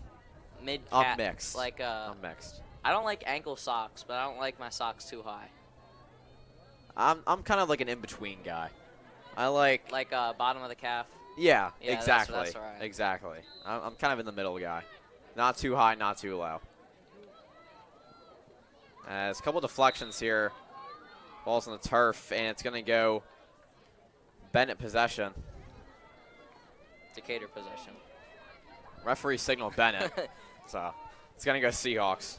mid-cat? I'm mixed. Like I'm mixed. I don't like ankle socks, but I don't like my socks too high. I'm kind of like an in-between guy. I like Bottom of the calf. Yeah, Yeah, exactly. that's all right. Exactly. I'm kind of in the middle guy. Not too high, not too low. There's a couple deflections here. Ball's on the turf, and it's going to go Bennett possession. Decatur possession. Referee signal Bennett. So it's going to go Seahawks.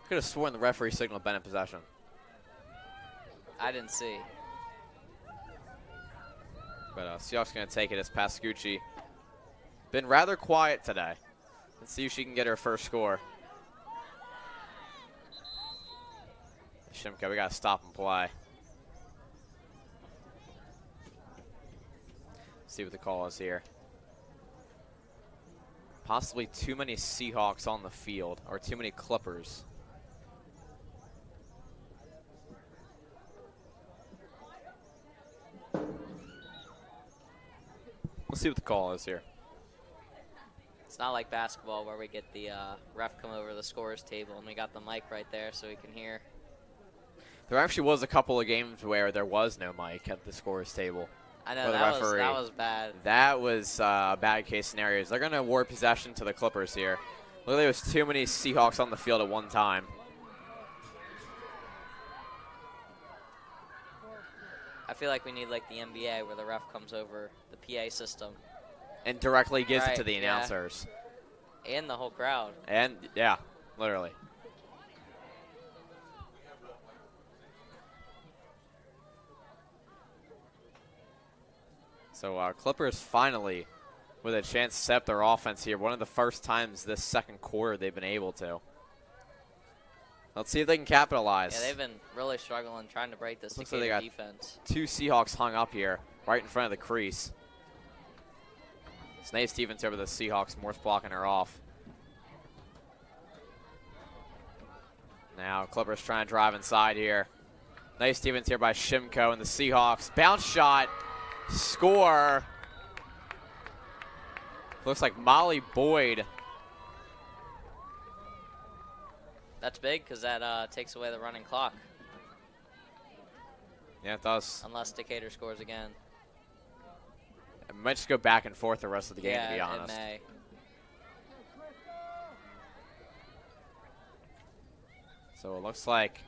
Could have sworn the referee signaled Bennett possession. I didn't see. But Seahawks going to take it as Pascucci. Been rather quiet today. Let's see if she can get her first score. Shimko, we got to stop and play. See what the call is here. Possibly too many Seahawks on the field, or too many Clippers. Let's see what the call is here. It's not like basketball where we get the ref come over the scorer's table and we got the mic right there so we can hear. There actually was a couple of games where there was no mic at the scorer's table. I know, that was bad. That was bad case scenarios. They're going to award possession to the Clippers here. Look, there was too many Seahawks on the field at one time. I feel like we need like the NBA where the ref comes over the PA system. And directly gives it to the announcers. Yeah. And the whole crowd. And, yeah, literally. So Clippers finally with a chance to set up their offense here. One of the first times this second quarter they've been able to. Let's see if they can capitalize. Yeah, they've been really struggling trying to break this Decatur defense. Two Seahawks hung up here right in front of the crease. Snae Stevens over the Seahawks. Morse blocking her off. Now Clippers trying to drive inside here. Nice Stevens here by Shimko and the Seahawks. Bounce shot. Score. Looks like Molly Boyd. That's big because that takes away the running clock. Yeah, it does. Unless Decatur scores again. It might just go back and forth the rest of the game, to be honest. It may. So it looks like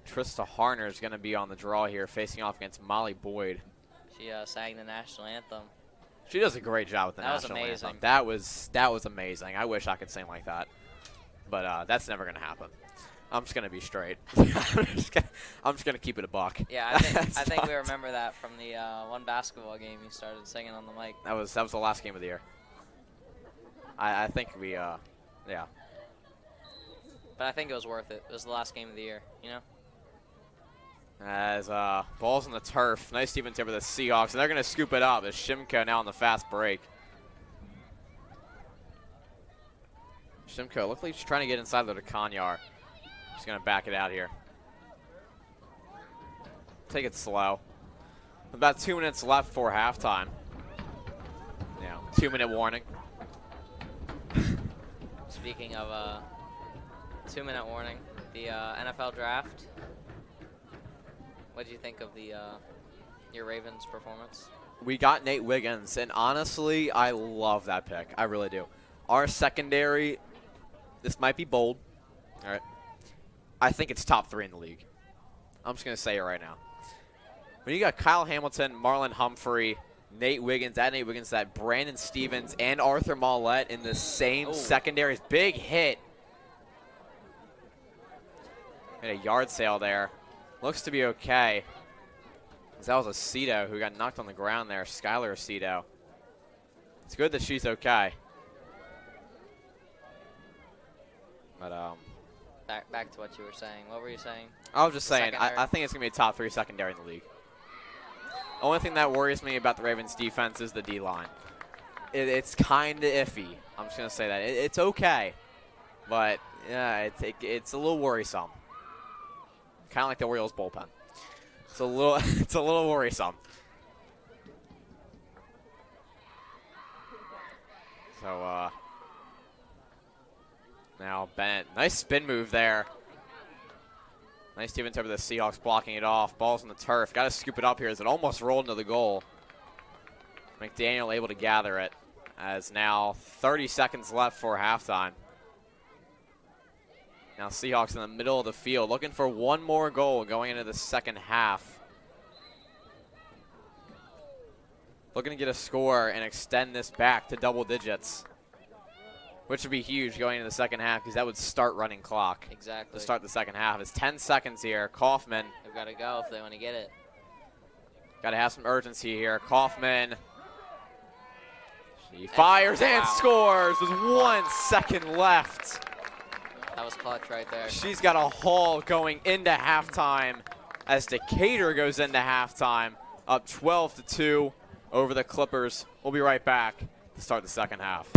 Trista Harner is going to be on the draw here, facing off against Molly Boyd. She sang the national anthem. She does a great job with the national anthem. That was amazing. I wish I could sing like that, but that's never going to happen. I'm just going to be straight. I'm just going to keep it a buck. Yeah, I think we remember that from the one basketball game you started singing on the mic. That was the last game of the year. I think we, yeah. But I think it was worth it. It was the last game of the year, you know? As ball's on the turf. Nice Stevens over the Seahawks, and they're going to scoop it up as Shimko now on the fast break. Shimko looks like she's trying to get inside the Kanyar. She's going to back it out here. Take it slow. About 2 minutes left for halftime. Yeah, 2-minute warning. Speaking of 2-minute warning, the NFL draft. What did you think of the your Ravens performance? We got Nate Wiggins, and honestly, I love that pick. I really do. Our secondary, this might be bold. All right. I think it's top 3 in the league. I'm just going to say it right now. When you got Kyle Hamilton, Marlon Humphrey, Nate Wiggins, that Brandon Stevens, and Arthur Mollett in the same secondary. Big hit. Had a yard sale there. Looks to be okay. That was Aceto who got knocked on the ground there, Skylar Aceto. It's good that she's okay. But back to what you were saying. What were you saying? I was just saying, I think it's going to be a top 3 secondary in the league. Only thing that worries me about the Ravens' defense is the D-line. It's kind of iffy. I'm just going to say that. It's okay. But yeah, it's a little worrisome. Kind of like the Orioles bullpen. It's a little it's a little worrisome. So now Bennett, nice spin move there. Nice defense over the Seahawks blocking it off. Ball's on the turf. Got to scoop it up here as it almost rolled into the goal. McDaniel able to gather it as now 30 seconds left for halftime. Now Seahawks in the middle of the field looking for one more goal going into the second half. Looking to get a score and extend this back to double digits, which would be huge going into the second half because that would start running clock. Exactly. To start the second half. It's 10 seconds here. Kaufman. They've got to go if they want to get it. Got to have some urgency here. Kaufman. She fires and scores. There's 1 second left. That was clutch right there. She's got a haul going into halftime as Decatur goes into halftime, up 12-2 over the Clippers. We'll be right back to start the second half.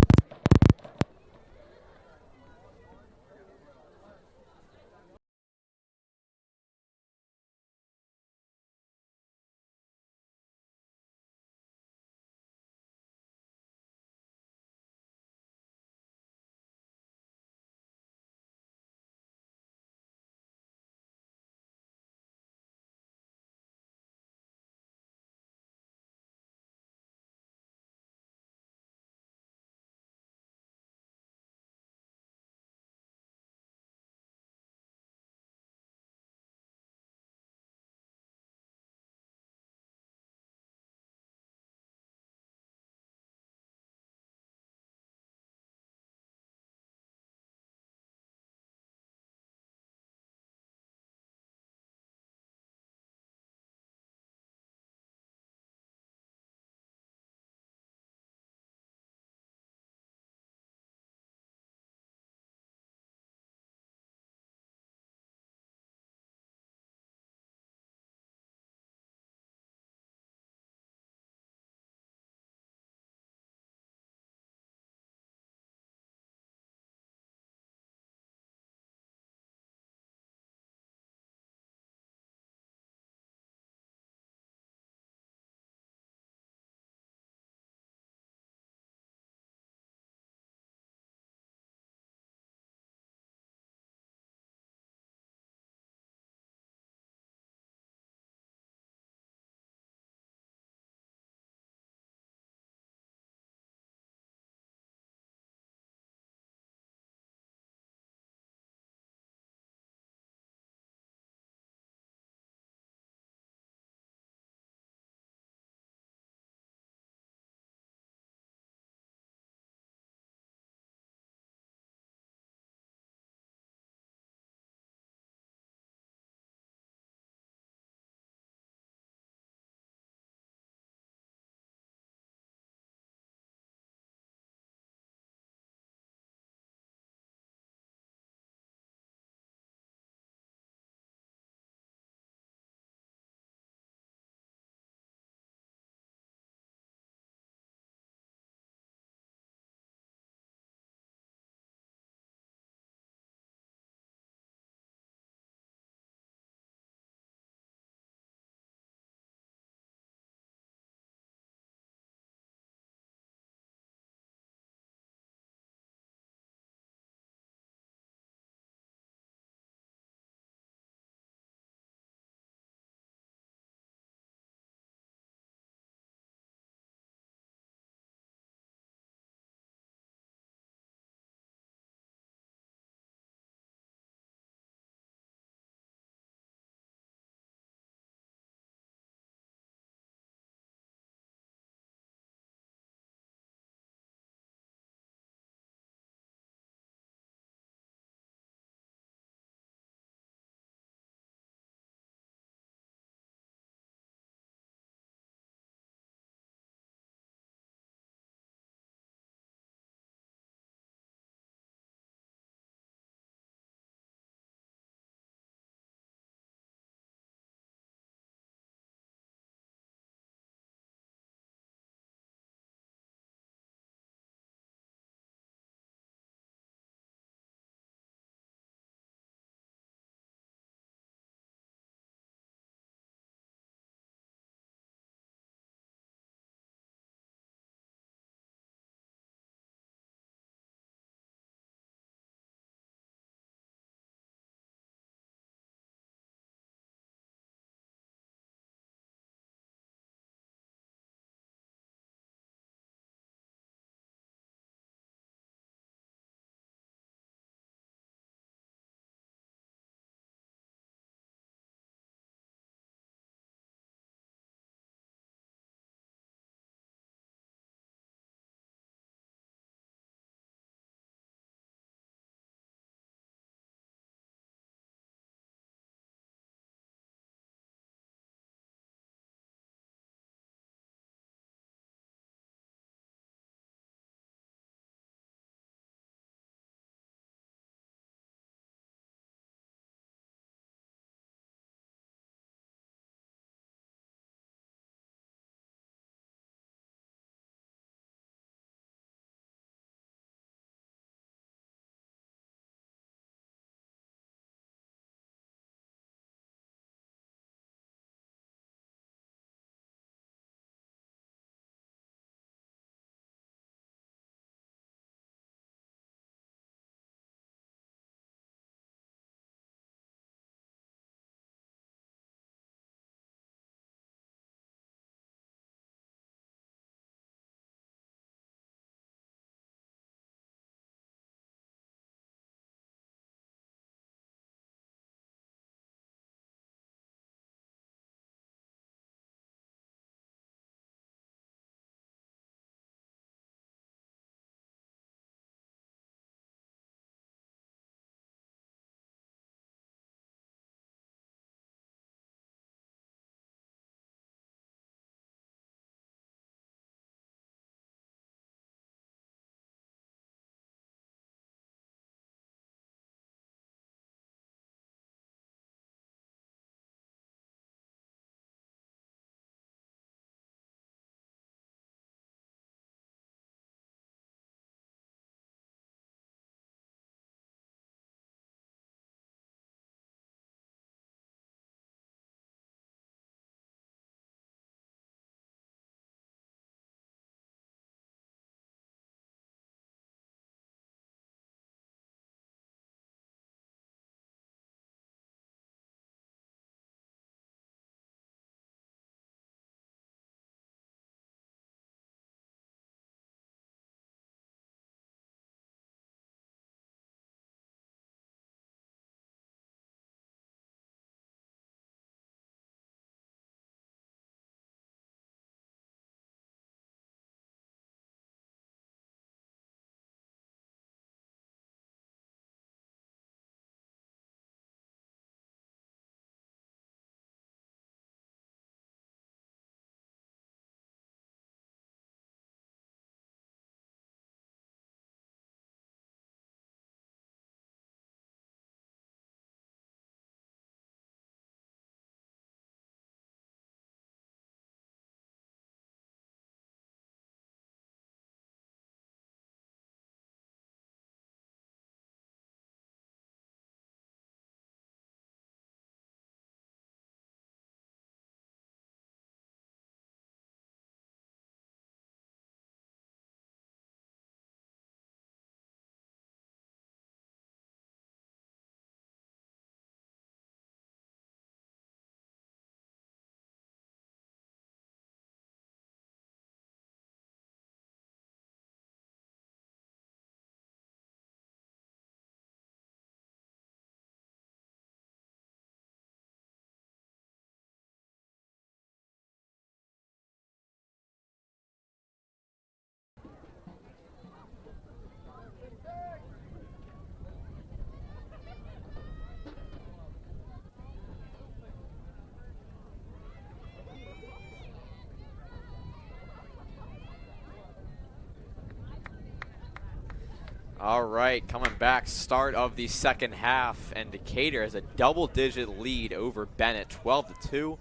All right, coming back, start of the second half, and Decatur has a double-digit lead over Bennett, 12-2.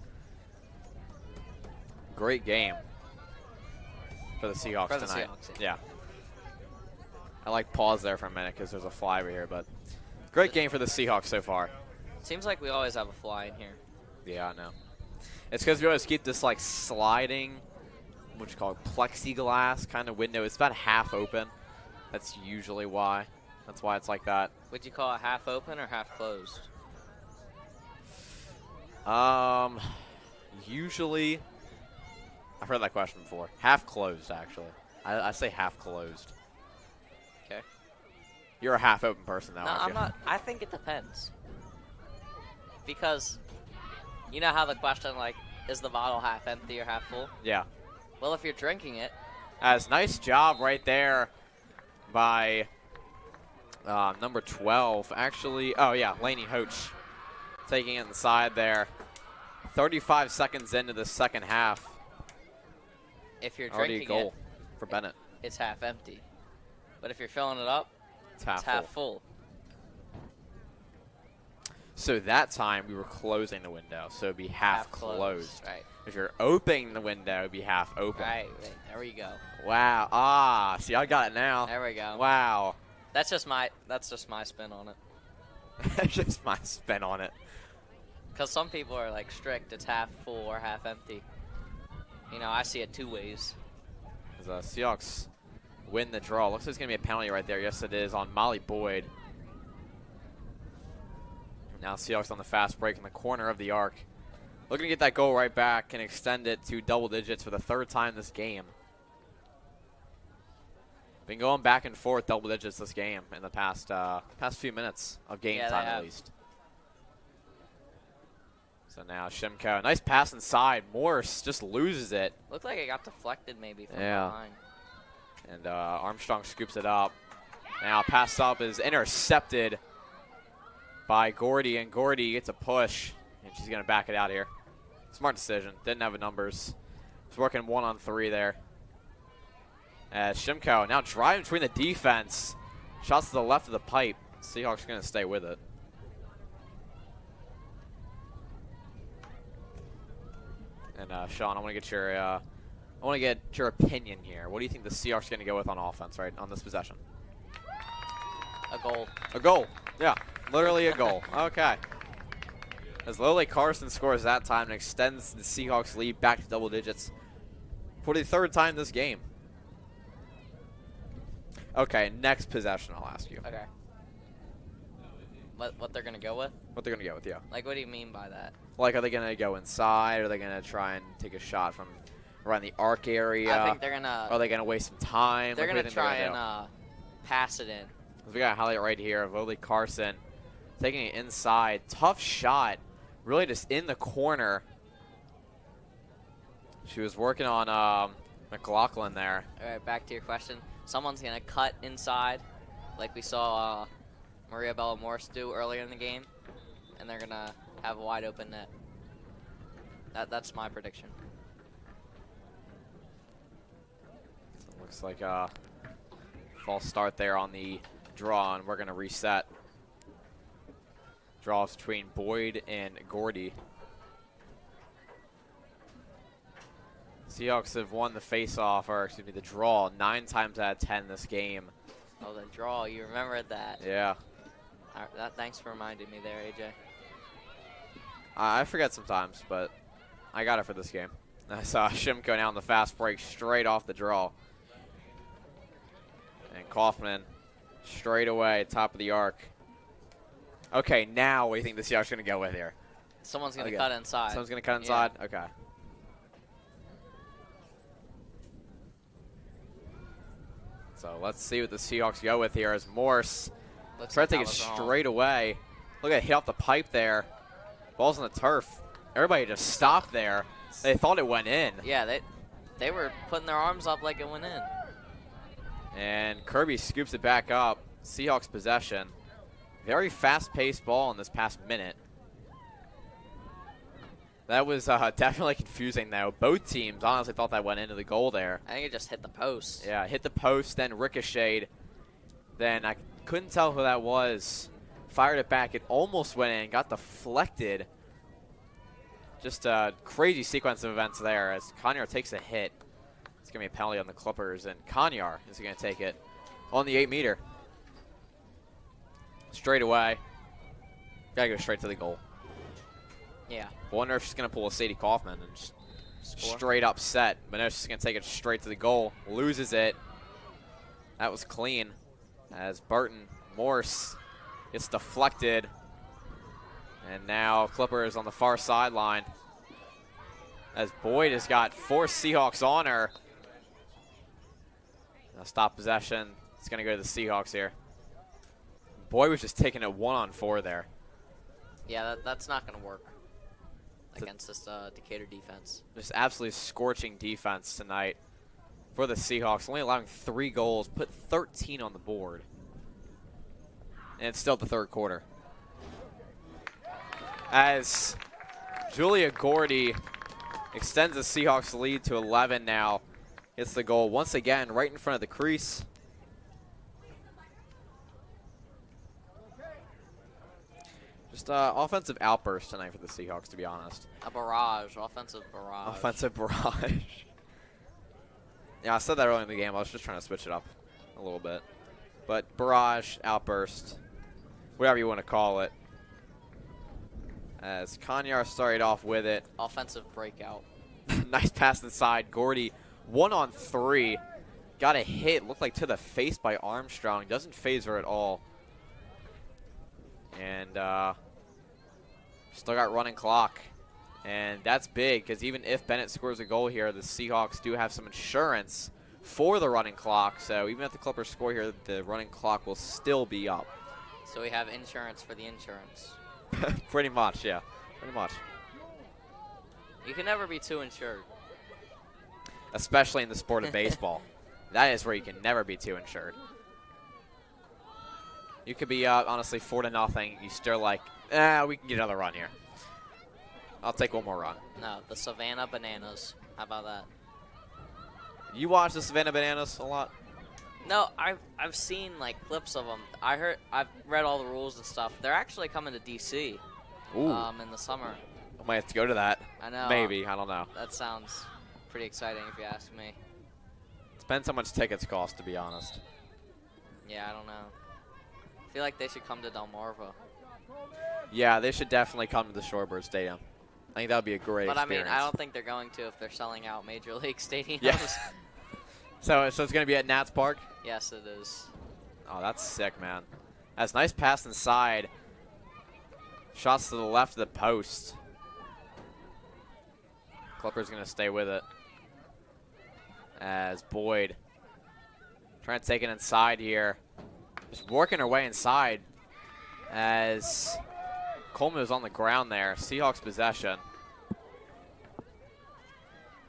Great game for the Seahawks tonight. Seahawks, yeah. I like pause there for a minute because there's a fly over here, but great game for the Seahawks so far. Seems like we always have a fly in here. Yeah, I know. It's because we always keep this like sliding, what you call it, plexiglass kind of window. It's about half open. That's usually why. That's why it's like that. Would you call it half open or half closed? Usually, I've heard that question before. Half closed, actually. I say half closed. Okay. You're a half open person now, No, aren't I'm you? not. I think it depends. Because you know how the question, like, is the bottle half empty or half full? Yeah. Well, if you're drinking it. As nice job right there by number 12. Actually, oh yeah, Laney Hoach taking it inside there. 35 seconds into the second half. If you're Already a drinking goal for Bennett. it's half empty. But if you're filling it up, It's half full. So that time we were closing the window, so it'd be half closed. Right. If you're opening the window, it'd be half open. Right. There we go. Wow. Ah, see, I got it now. There we go. Wow. That's just my spin on it. That's just my spin on it. Because some people are like strict, it's half full or half empty. You know, I see it two ways. As Seahawks win the draw. Looks like it's going to be a penalty right there. Yes, it is on Molly Boyd. Now Seahawks on the fast break in the corner of the arc. Looking to get that goal right back and extend it to double digits for the third time this game. Been going back and forth double digits this game in the past few minutes of game time at least. So now Shimko, nice pass inside. Morse just loses it. Looked like it got deflected maybe from behind. And Armstrong scoops it up. Now pass up is intercepted by Gordy, and Gordy gets a push, and she's going to back it out here. Smart decision. Didn't have the numbers. He's working 1-on-3 there. As Shimko now driving between the defense. Shots to the left of the pipe. Seahawks are going to stay with it. And Sean, I want to get your opinion here. What do you think the Seahawks are going to go with on offense, right, on this possession? A goal. A goal. Yeah, literally a goal. Okay. As Lily Carson scores that time and extends the Seahawks lead back to double digits for the third time this game. Okay, next possession I'll ask you. Okay. What they're going to go with? What they're going to go with, yeah. Like, what do you mean by that? Like, are they going to go inside? Are they going to try and take a shot from around the arc area? I think they're going to... Are they going to waste some time? They're going to try and pass it in. We got a highlight right here of Lily Carson taking it inside. Tough shot. Really just in the corner. She was working on McLaughlin there. All right, back to your question. Someone's going to cut inside like we saw Maria Bella Morse do earlier in the game, and they're going to have a wide open net. That's my prediction. So it looks like a false start there on the draw, and we're going to reset. Draws between Boyd and Gordy. Seahawks have won the face-off, or excuse me, the draw 9 times out of 10 this game. Oh, the draw. You remembered that. Yeah. Thanks for reminding me there, AJ. I forget sometimes, but I got it for this game. I saw Shimko now on the fast break straight off the draw. And Kaufman straight away, top of the arc. Okay, now what do you think the Seahawks are going to go with here? Someone's going to cut inside. Someone's going to cut inside? Yeah. Okay. So let's see what the Seahawks go with here as Morse try to take it straight away. Look at it hit off the pipe there. Ball's on the turf. Everybody just stopped there. They thought it went in. Yeah, they were putting their arms up like it went in. And Kirby scoops it back up. Seahawks possession. Very fast-paced ball in this past minute. That was definitely confusing, though. Both teams honestly thought that went into the goal there. I think it just hit the post. Yeah, hit the post, then ricocheted Then I couldn't tell who that was. Fired it back. It almost went in. Got deflected. Just a crazy sequence of events there as Kanyar takes a hit. It's going to be a penalty on the Clippers, and Kanyar is going to take it on the 8-meter. Straight away. Got to go straight to the goal. Yeah. I wonder if she's going to pull a Sadie Kaufman and just Score. straight up set. But no, she's going to take it straight to the goal. Loses it. That was clean as Burton Morse gets deflected. And now Clippers on the far sideline as Boyd has got 4 Seahawks on her. Now stop possession. It's going to go to the Seahawks here. Boyd was just taking it 1-on-4 there. Yeah, that's not going to work against this Decatur defense. Just absolutely scorching defense tonight for the Seahawks. Only allowing 3 goals, put 13 on the board. And it's still the third quarter. As Julia Gordy extends the Seahawks lead to 11 now. Gets the goal once again right in front of the crease. Just offensive outburst tonight for the Seahawks, to be honest. A barrage, offensive barrage. Offensive barrage. Yeah, I said that earlier in the game. I was just trying to switch it up a little bit. But barrage, outburst, whatever you want to call it. As Kanyar started off with it. Offensive breakout. Nice pass inside. Gordy, 1-on-3. Got a hit, looked like to the face by Armstrong. Doesn't phase her at all. And still got running clock. And that's big because even if Bennett scores a goal here, the Seahawks do have some insurance for the running clock. So even if the Clippers score here, the running clock will still be up. So we have insurance for the insurance. Pretty much, yeah. Pretty much. You can never be too insured. Especially in the sport of baseball. That is where you can never be too insured. You could be honestly 4-0. You still like, we can get another run here. I'll take one more run. No, the Savannah Bananas. How about that? You watch the Savannah Bananas a lot? No, I've seen like clips of them. I've read all the rules and stuff. They're actually coming to DC. Ooh. In the summer. I might have to go to that. I know. Maybe, I don't know. That sounds pretty exciting if you ask me. Depends how much tickets cost, to be honest. Yeah, I don't know. I feel like they should come to Delmarva. Yeah, they should definitely come to the Shorebird Stadium. I think that would be a great experience. But I mean, I don't think they're going to if they're selling out Major League stadiums. Yeah. So it's going to be at Nats Park? Yes, it is. Oh, that's sick, man. That's nice pass inside. Shots to the left of the post. Clippers going to stay with it. As Boyd trying to take it inside here. Just working her way inside as Coleman was on the ground there. Seahawks possession.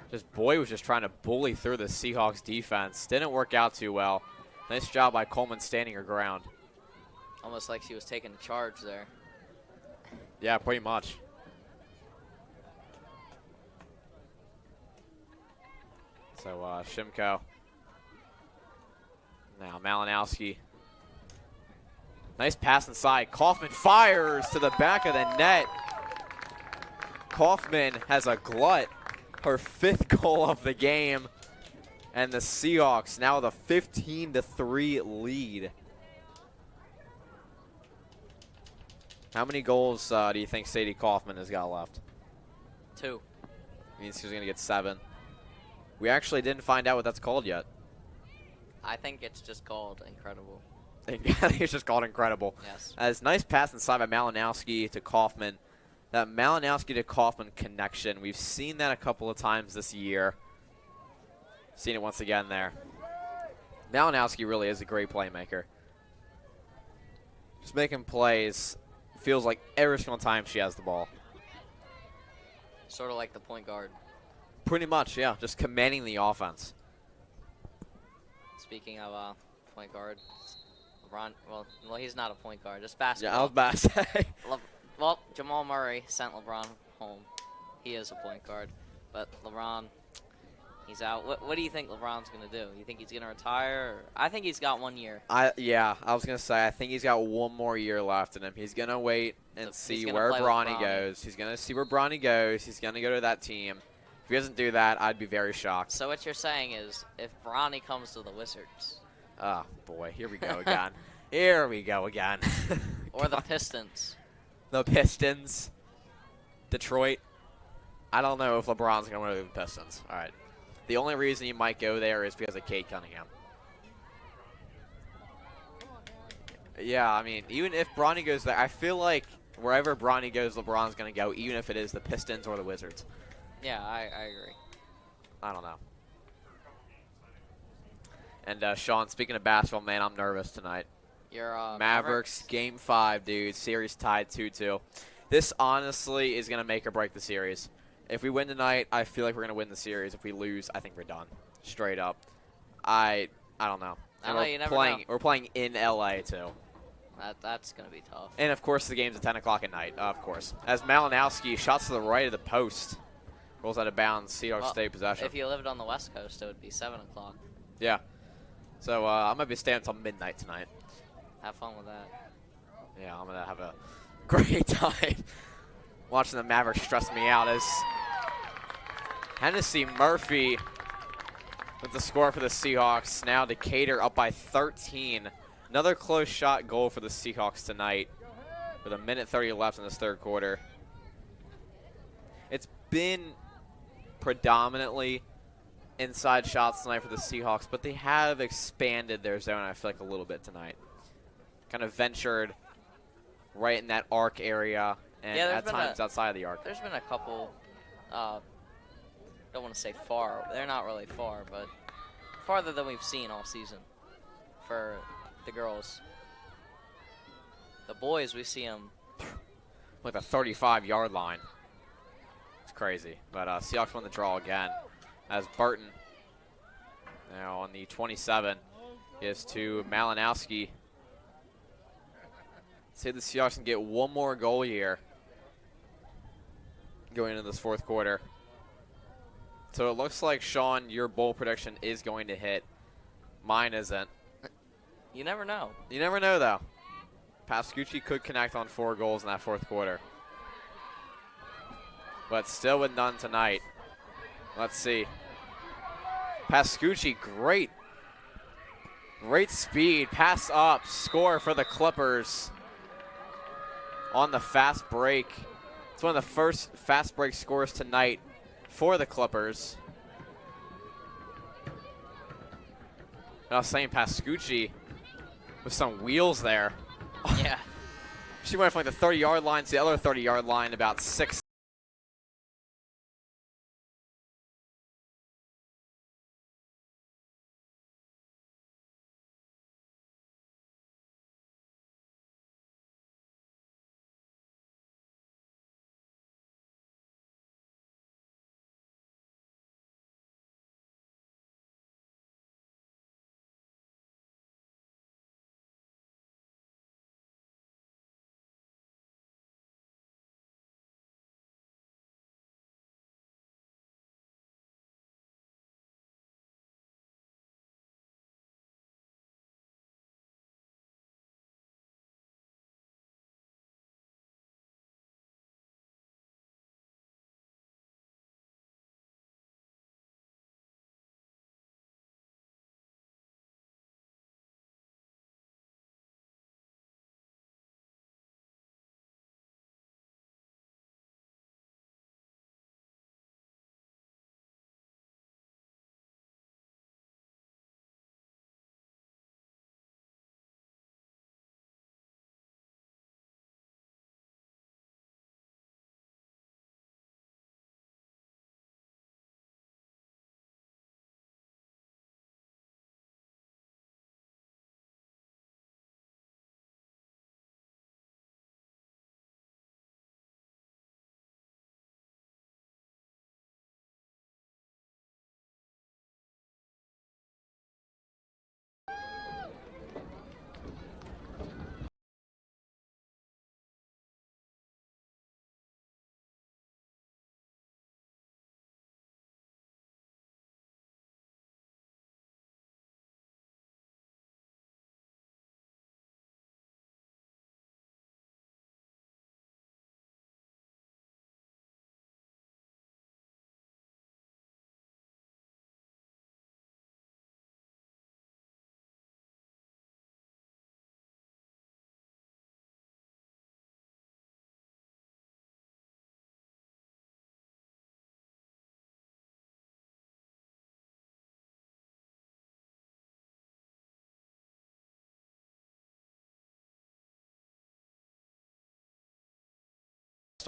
Just Boyd was just trying to bully through the Seahawks defense. Didn't work out too well. Nice job by Coleman standing her ground. Almost like she was taking charge there. Yeah, pretty much. So Shimko. Now Malinowski. Nice pass inside. Kaufman fires to the back of the net. Kaufman has a glut. Her 5th goal of the game. And the Seahawks now with a 15-3 lead. How many goals do you think Sadie Kaufman has got left? 2. Means she's going to get 7. We actually didn't find out what that's called yet. I think it's just called incredible. I think it's just called incredible. Yes. As nice pass inside by Malinowski to Kaufman. That Malinowski to Kaufman connection, we've seen that a couple of times this year. Seen it once again there. Malinowski really is a great playmaker. Just making plays. Feels like every single time she has the ball. Sort of like the point guard. Pretty much, yeah. Just commanding the offense. Speaking of point guard, LeBron, well, he's not a point guard. Just basketball. Yeah, I was about to say. Well, Jamal Murray sent LeBron home. He is a point guard. But LeBron, He's out. What do you think LeBron's going to do? You think he's going to retire? Or? I think he's got 1 year. Yeah, I was going to say, I think he's got one more year left in him. He's going to wait and see where Bronny goes. He's going to see where Bronny goes. He's going to go to that team. If he doesn't do that, I'd be very shocked. So what you're saying is if Bronny comes to the Wizards. Oh, boy. Here we go again. Here we go again. Or the Pistons. The Pistons. Detroit. I don't know if LeBron's going to go to the Pistons. All right. The only reason he might go there is because of Kate Cunningham. Yeah, I mean, even if Bronny goes there, I feel like wherever Bronny goes, LeBron's going to go, even if it is the Pistons or the Wizards. Yeah, I agree. I don't know. And, Sean, speaking of basketball, man, I'm nervous tonight. You're Mavericks, Game 5, dude. Series tied 2-2. This, honestly, is going to make or break the series. If we win tonight, I feel like we're going to win the series. If we lose, I think we're done. Straight up. I don't know. I know, you never know. We're playing in L.A., too. That's going to be tough. And, of course, the game's at 10 o'clock at night, of course. As Malinowski shots to the right of the post. Rolls out of bounds. Seahawks stay possession. If you lived on the West Coast, it would be 7 o'clock. Yeah. So, I might be staying until midnight tonight. Have fun with that. Yeah, I'm going to have a great time. Watching the Mavericks stress me out as Hennessy Murphy with the score for the Seahawks. Now Decatur up by 13. Another close shot goal for the Seahawks tonight with 1:30 left in this third quarter. It's been predominantly inside shots tonight for the Seahawks, but they have expanded their zone, I feel like, a little bit tonight. Kind of ventured right in that arc area and at times outside of the arc. There's been a couple, don't want to say far. They're not really far, but farther than we've seen all season for the girls. The boys, we see them like the 35-yard line. It's crazy. But Seahawks won the draw again as Burton now on the 27 gives to Malinowski. Say the Seahawks can get one more goal here going into this fourth quarter. So it looks like, Sean, your bowl prediction is going to hit. Mine isn't. You never know. You never know, though. Pascucci could connect on 4 goals in that fourth quarter. But still with none tonight. Let's see. Pascucci, great speed. Pass up. Score for the Clippers on the fast break. It's one of the first fast break scores tonight for the Clippers. And I was saying Pascucci with some wheels there. Yeah. She went from like the 30-yard line to the other 30-yard line about 6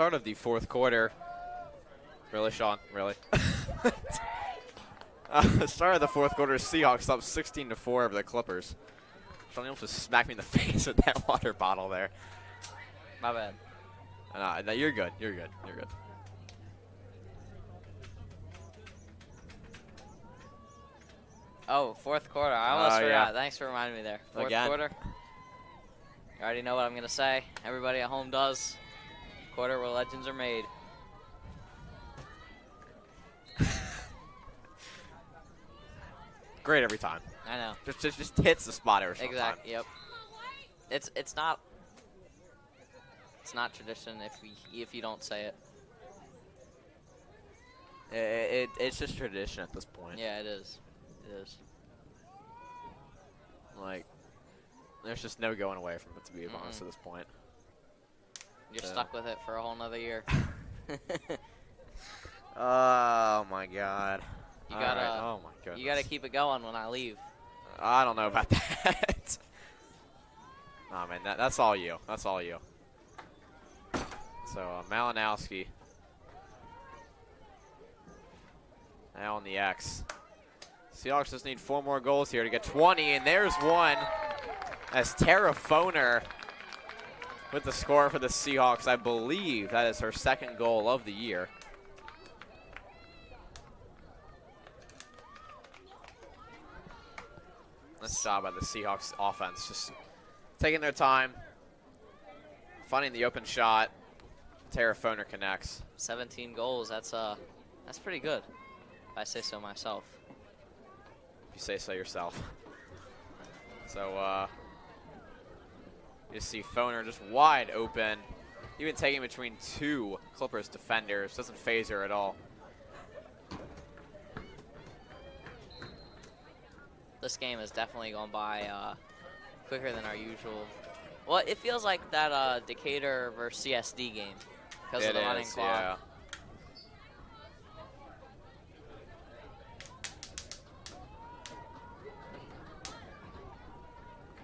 start of the fourth quarter. Really, Sean? Really? Start of the fourth quarter, Seahawks up 16-4 over the Clippers. Sean almost just smacked me in the face with that water bottle there. My bad. No, you're good. You're good. You're good. Oh, fourth quarter. I almost forgot. Yeah. Thanks for reminding me there. Fourth Again. quarter. You already know what I'm going to say. Everybody at home does. Quarter where legends are made. Great every time. I know. Just hits the spot every time. Exactly. Yep. It's not tradition if you don't say it. It's just tradition at this point. Yeah, it is. It is. Like, there's just no going away from it, to be honest, at this point. You're stuck with it for a whole nother year. Oh my God. You gotta. Right. Oh my goodness. You gotta keep it going when I leave. I don't know about that. Oh man, that's all you. That's all you. So Malinowski. Now on the X. Seahawks just need 4 more goals here to get 20, and there's one. As Tara Foner with the score for the Seahawks. I believe that is her 2nd goal of the year. Nice job by the Seahawks offense, just taking their time, finding the open shot. Tara Foner connects. 17 goals. That's pretty good, if I say so myself. If you say so yourself. So you see Foner just wide open, even taking between 2 Clippers defenders. Doesn't phase her at all. This game has definitely gone by quicker than our usual. Well, it feels like that Decatur versus CSD game because of the running clock. Yeah.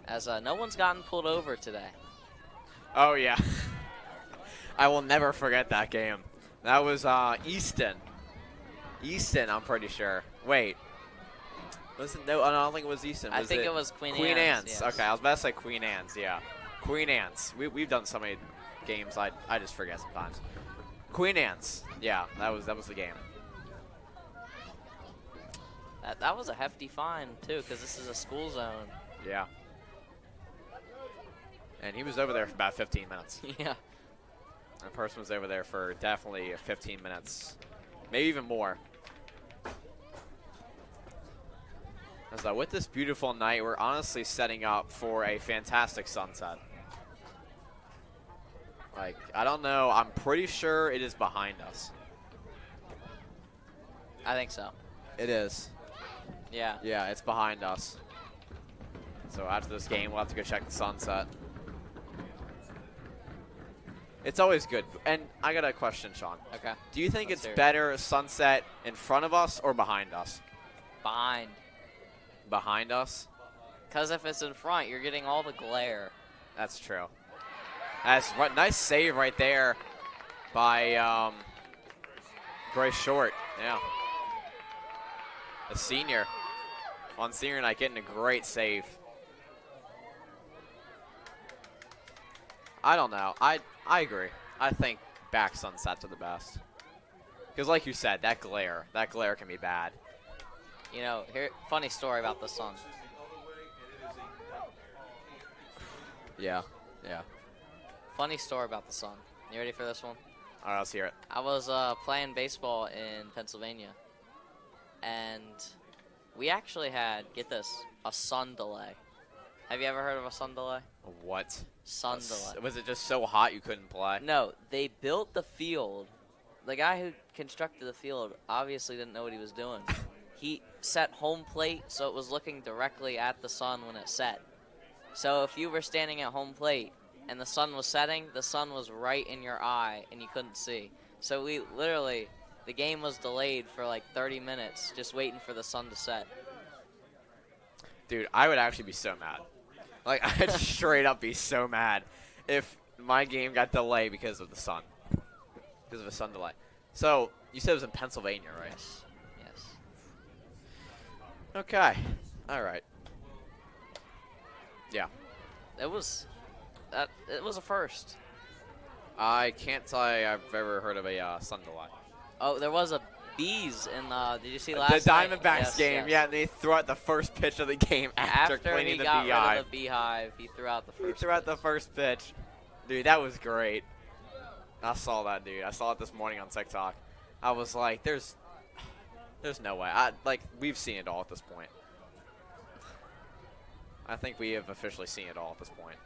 As no one's gotten pulled over today. Oh, yeah. I will never forget that game. That was Easton. Easton, I'm pretty sure. Wait. No, I don't think it was Easton. I think it was Queen Anne's. Queen Anne's. Yes. Okay, I was about to say Queen Anne's, yeah. Queen Anne's. We've done so many games, I just forget sometimes. Queen Anne's. Yeah, that was the game. That was a hefty fine, too, because this is a school zone. Yeah. And he was over there for about 15 minutes. Yeah. That person was over there for definitely 15 minutes, maybe even more. As with this beautiful night, we're honestly setting up for a fantastic sunset. Like, I don't know. I'm pretty sure it is behind us. I think so. It is. Yeah. Yeah, it's behind us. So after this game, we'll have to go check the sunset. It's always good. And I got a question, Sean. Okay. Do you think Let's it's hear it. better sunset in front of us or behind us? Behind. Behind us? Because if it's in front, you're getting all the glare. That's true. That's right. Nice save right there by Grace Short. Yeah. The senior. On senior night, getting a great save. I don't know. I agree. I think back sunsets are the best. Because like you said, that glare can be bad. You know, here, funny story about the sun. Yeah, yeah. Funny story about the sun. You ready for this one? All right, let's hear it. I was playing baseball in Pennsylvania, and we actually had, get this, a sun delay. Have you ever heard of a sun delay? What? Sun delay. Was it just so hot you couldn't play? No, they built the field. The guy who constructed the field obviously didn't know what he was doing. He set home plate so it was looking directly at the sun when it set. So if you were standing at home plate and the sun was setting, the sun was right in your eye and you couldn't see. So we literally, the game was delayed for like 30 minutes just waiting for the sun to set. Dude, I would actually be so mad. Like, I'd straight up be so mad if my game got delayed because of the sun. Because of a sun delay. So, you said it was in Pennsylvania, right? Yes. Yes. Okay. All right. Yeah. It was a first. I can't say I've ever heard of a sun delay. Oh, there was a bees in did you see The last night? Diamondbacks Yes, game, yes. yeah, and they threw out the first pitch of the game after cleaning he the got beehive. rid of the beehive, he threw out the first He threw out the first pitch. Dude, that was great. I saw that, dude. I saw it this morning on TikTok. I was like, there's no way. We've seen it all at this point. I think we have officially seen it all at this point.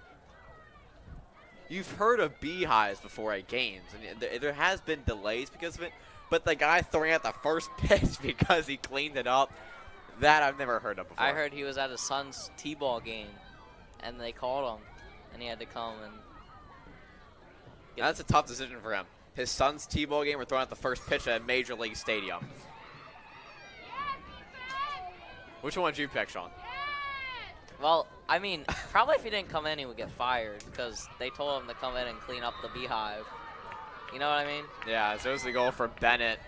You've heard of beehives before at games, and there has been delays because of it, but the guy throwing out the first pitch because he cleaned it up, that I've never heard of before. I heard he was at his son's T-ball game, and they called him, and he had to come and... That's a tough decision for him. His son's T-ball game, we're throwing out the first pitch at a Major League Stadium. Which one did you pick, Sean? Well, I mean, probably if he didn't come in, he would get fired because they told him to come in and clean up the beehive. You know what I mean? Yeah, so it was the goal for Bennett.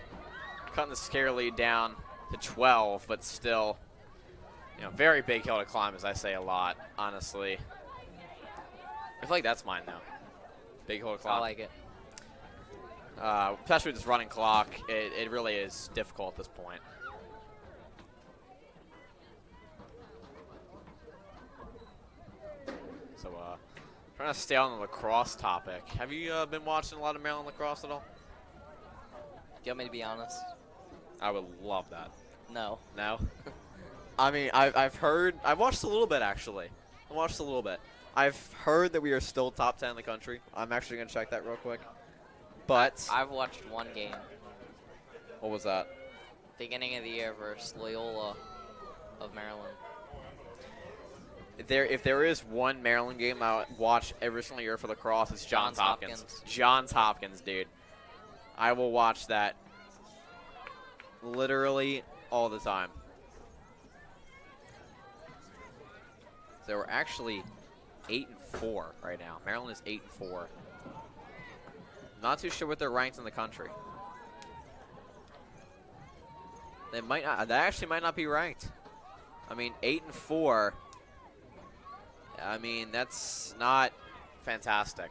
Cutting the scare lead down to 12, but still, very big hill to climb, as I say a lot, honestly. I feel like that's mine now. Big hill to climb. I like it. Especially with this running clock, it really is difficult at this point. So, trying to stay on the lacrosse topic. Have you been watching a lot of Maryland lacrosse at all? Do you want me to be honest? I would love that. No. No? I mean, I've heard, I've watched a little bit, actually. I watched a little bit. I've heard that we are still top 10 in the country. I'm actually going to check that real quick. But I've watched one game. What was that? Beginning of the year versus Loyola of Maryland. If there is one Maryland game I watch every single year for lacrosse, it's Johns Hopkins. Johns Hopkins, dude. I will watch that literally all the time. So we're actually 8-4 right now. Maryland is 8-4. Not too sure what they're ranked in the country. They might not. That actually might not be ranked. I mean, 8-4. I mean, that's not fantastic.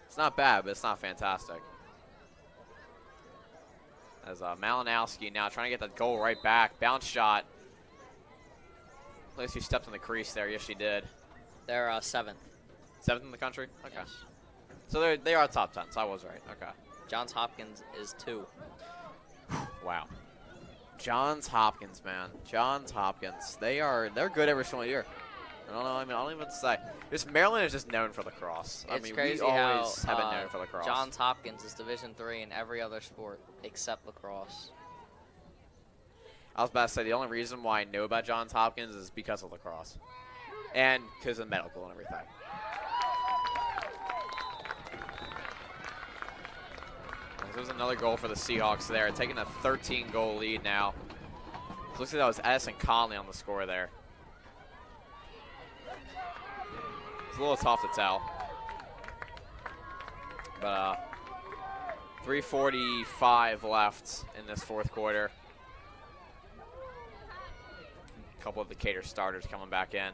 It's not bad, but it's not fantastic. As Malinowski now trying to get that goal right back. Bounce shot. At least she stepped in the crease there. Yes, she did. They're 7th. 7th in the country? Okay. Yes. So they are top 10, so I was right. Okay. Johns Hopkins is 2. Wow. Johns Hopkins, man. Johns Hopkins. They're good every single year. I don't know. I don't even say. Maryland is just known for lacrosse. It's crazy we always how, have been known for lacrosse. Johns Hopkins is Division III in every other sport except lacrosse. I was about to say the only reason why I know about Johns Hopkins is because of lacrosse. And because of medical and everything. There's another goal for the Seahawks there, taking a 13-goal lead now. Looks like that was Edison Conley on the score there. It's a little tough to tell. But 3:45 left in this fourth quarter. A couple of the Cater starters coming back in.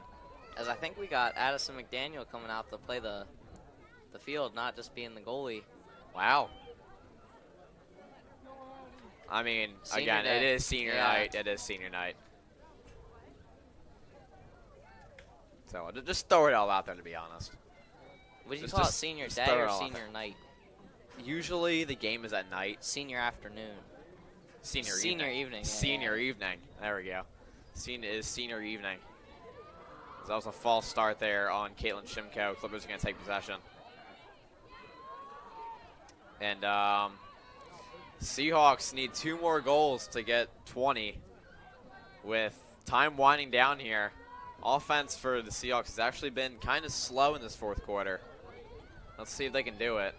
As I think we got Addison McDaniel coming out to play the field, not just being the goalie. Wow. I mean, Senior again, day. it is senior night. It is senior night. So just throw it all out there, to be honest. Would you call it senior day or senior night? Usually the game is at night. Senior afternoon. Senior evening. Yeah, Senior evening. There we go. Senior evening. That was a false start there on Caitlin Shimko. Clippers are going to take possession. And Seahawks need 2 more goals to get 20. With time winding down here, offense for the Seahawks has actually been kind of slow in this fourth quarter. Let's see if they can do it.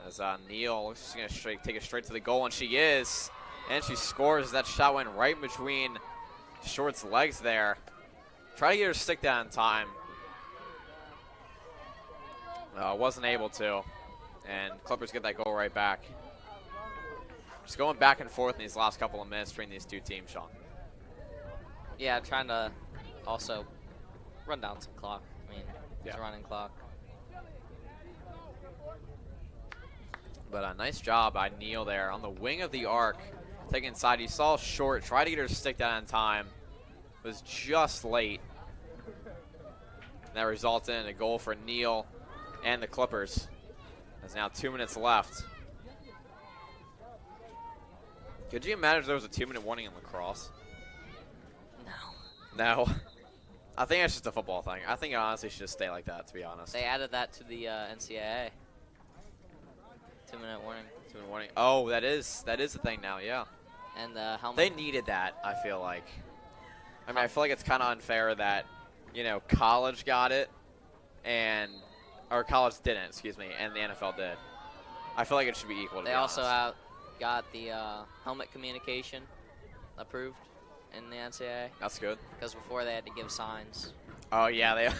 As Neal looks like she's going to take it straight to the goal, and she is. And she scores. That shot went right between Short's legs there. Try to get her to stick that in time. Wasn't able to. And Clippers get that goal right back. Just going back and forth in these last couple of minutes between these two teams, Sean. Yeah, trying to also run down some clock. I mean, it's a running clock. But a nice job by Neal there on the wing of the arc. Taking inside, he saw short, tried to get her to stick that in time. Was just late. And that resulted in a goal for Neal and the Clippers. There's now 2 minutes left. Could you imagine if there was a 2-minute warning in lacrosse? No. I think that's just a football thing. I think it honestly should just stay like that, to be honest. They added that to the NCAA. 2-minute warning. 2-minute warning. Oh, that is the thing now, yeah. And the helmet. They needed that, I feel like. I mean, I feel like it's kind of unfair that, you know, college got it or college didn't, excuse me, and the NFL did. I feel like it should be equal, to They be also honest. got the helmet communication approved in the NCAA. That's good. Because before they had to give signs. Oh yeah,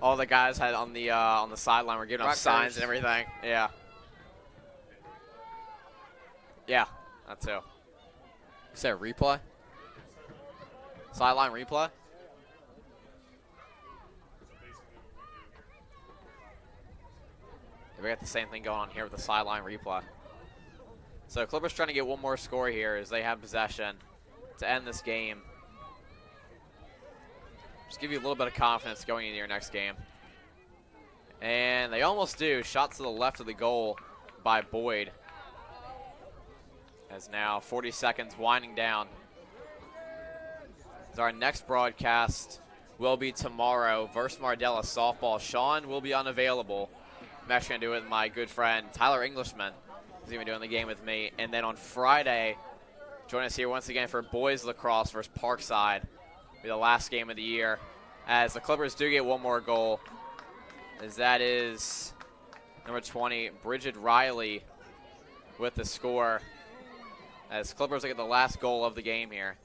all the guys had on the sideline were giving up signs and everything. Yeah. Yeah, that too. You said replay? Sideline replay? We got the same thing going on here with the sideline replay. So Clippers trying to get one more score here as they have possession to end this game. Just give you a little bit of confidence going into your next game. And they almost do. Shot to the left of the goal by Boyd. As now 40 seconds winding down. As our next broadcast will be tomorrow versus Mardella softball. Sean will be unavailable. I'm actually going to do it with my good friend Tyler Englishman. He's going to be doing the game with me. And then on Friday, join us here once again for boys lacrosse versus Parkside. Be the last game of the year. As the Clippers do get one more goal. As that is number 20, Bridget Riley with the score. As Clippers get the last goal of the game here.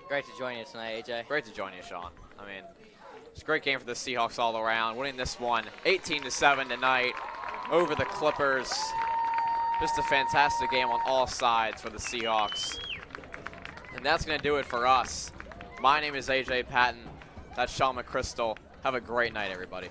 Great to join you tonight, AJ. Great to join you, Sean. I mean, it's a great game for the Seahawks all around. Winning this one 18-7 tonight over the Clippers. Just a fantastic game on all sides for the Seahawks. And that's going to do it for us. My name is AJ Patton. That's Sean McChrystal. Have a great night, everybody.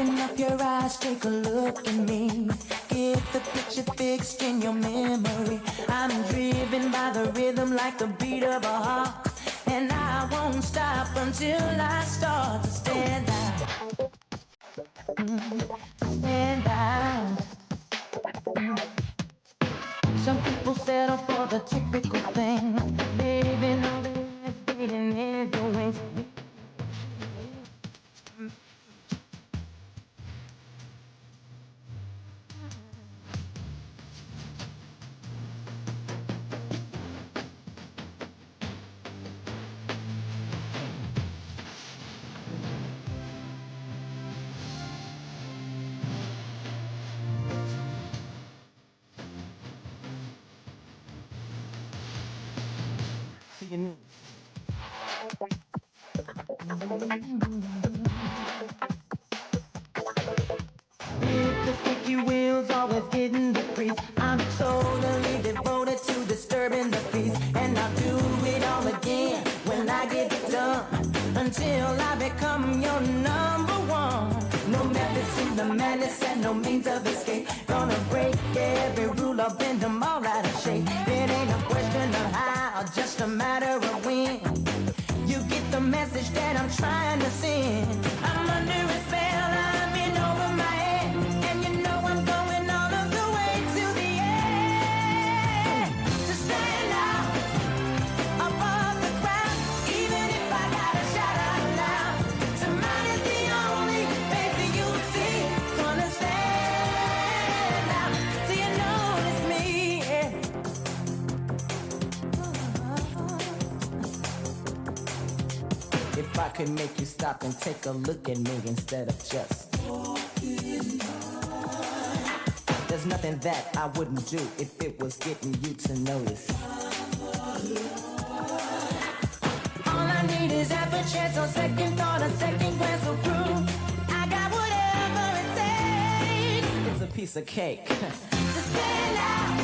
Open up your eyes, take a look at me. Get the picture fixed in your memory. I'm driven by the rhythm like the beat of a heart, and I won't stop until I start to stand out. Stand out. Some people settle for the typical thing, living on the dating every way. The sticky wheels always getting the grease. I'm totally devoted to disturbing the peace, and I'll do it all again when I get done, until I become your number one. No method to the madness and no means of escape. Gonna break every rule or bend them all out of shape. It ain't a question of how, just a matter of when. You get the message that I'm trying to send. I'm under a spell, I'm in over my head, and you know I'm going all of the way to the end. To stand out above the crowd, even if I gotta shout out loud. So mine is the only face that you see. Gonna stand out till you notice me. If I could make you stop and take a look at me instead of just walking by. There's nothing that I wouldn't do if it was getting you to notice. All I need is half a chance, or second thought, a second glance will prove I got whatever it takes. It's a piece of cake. To stand out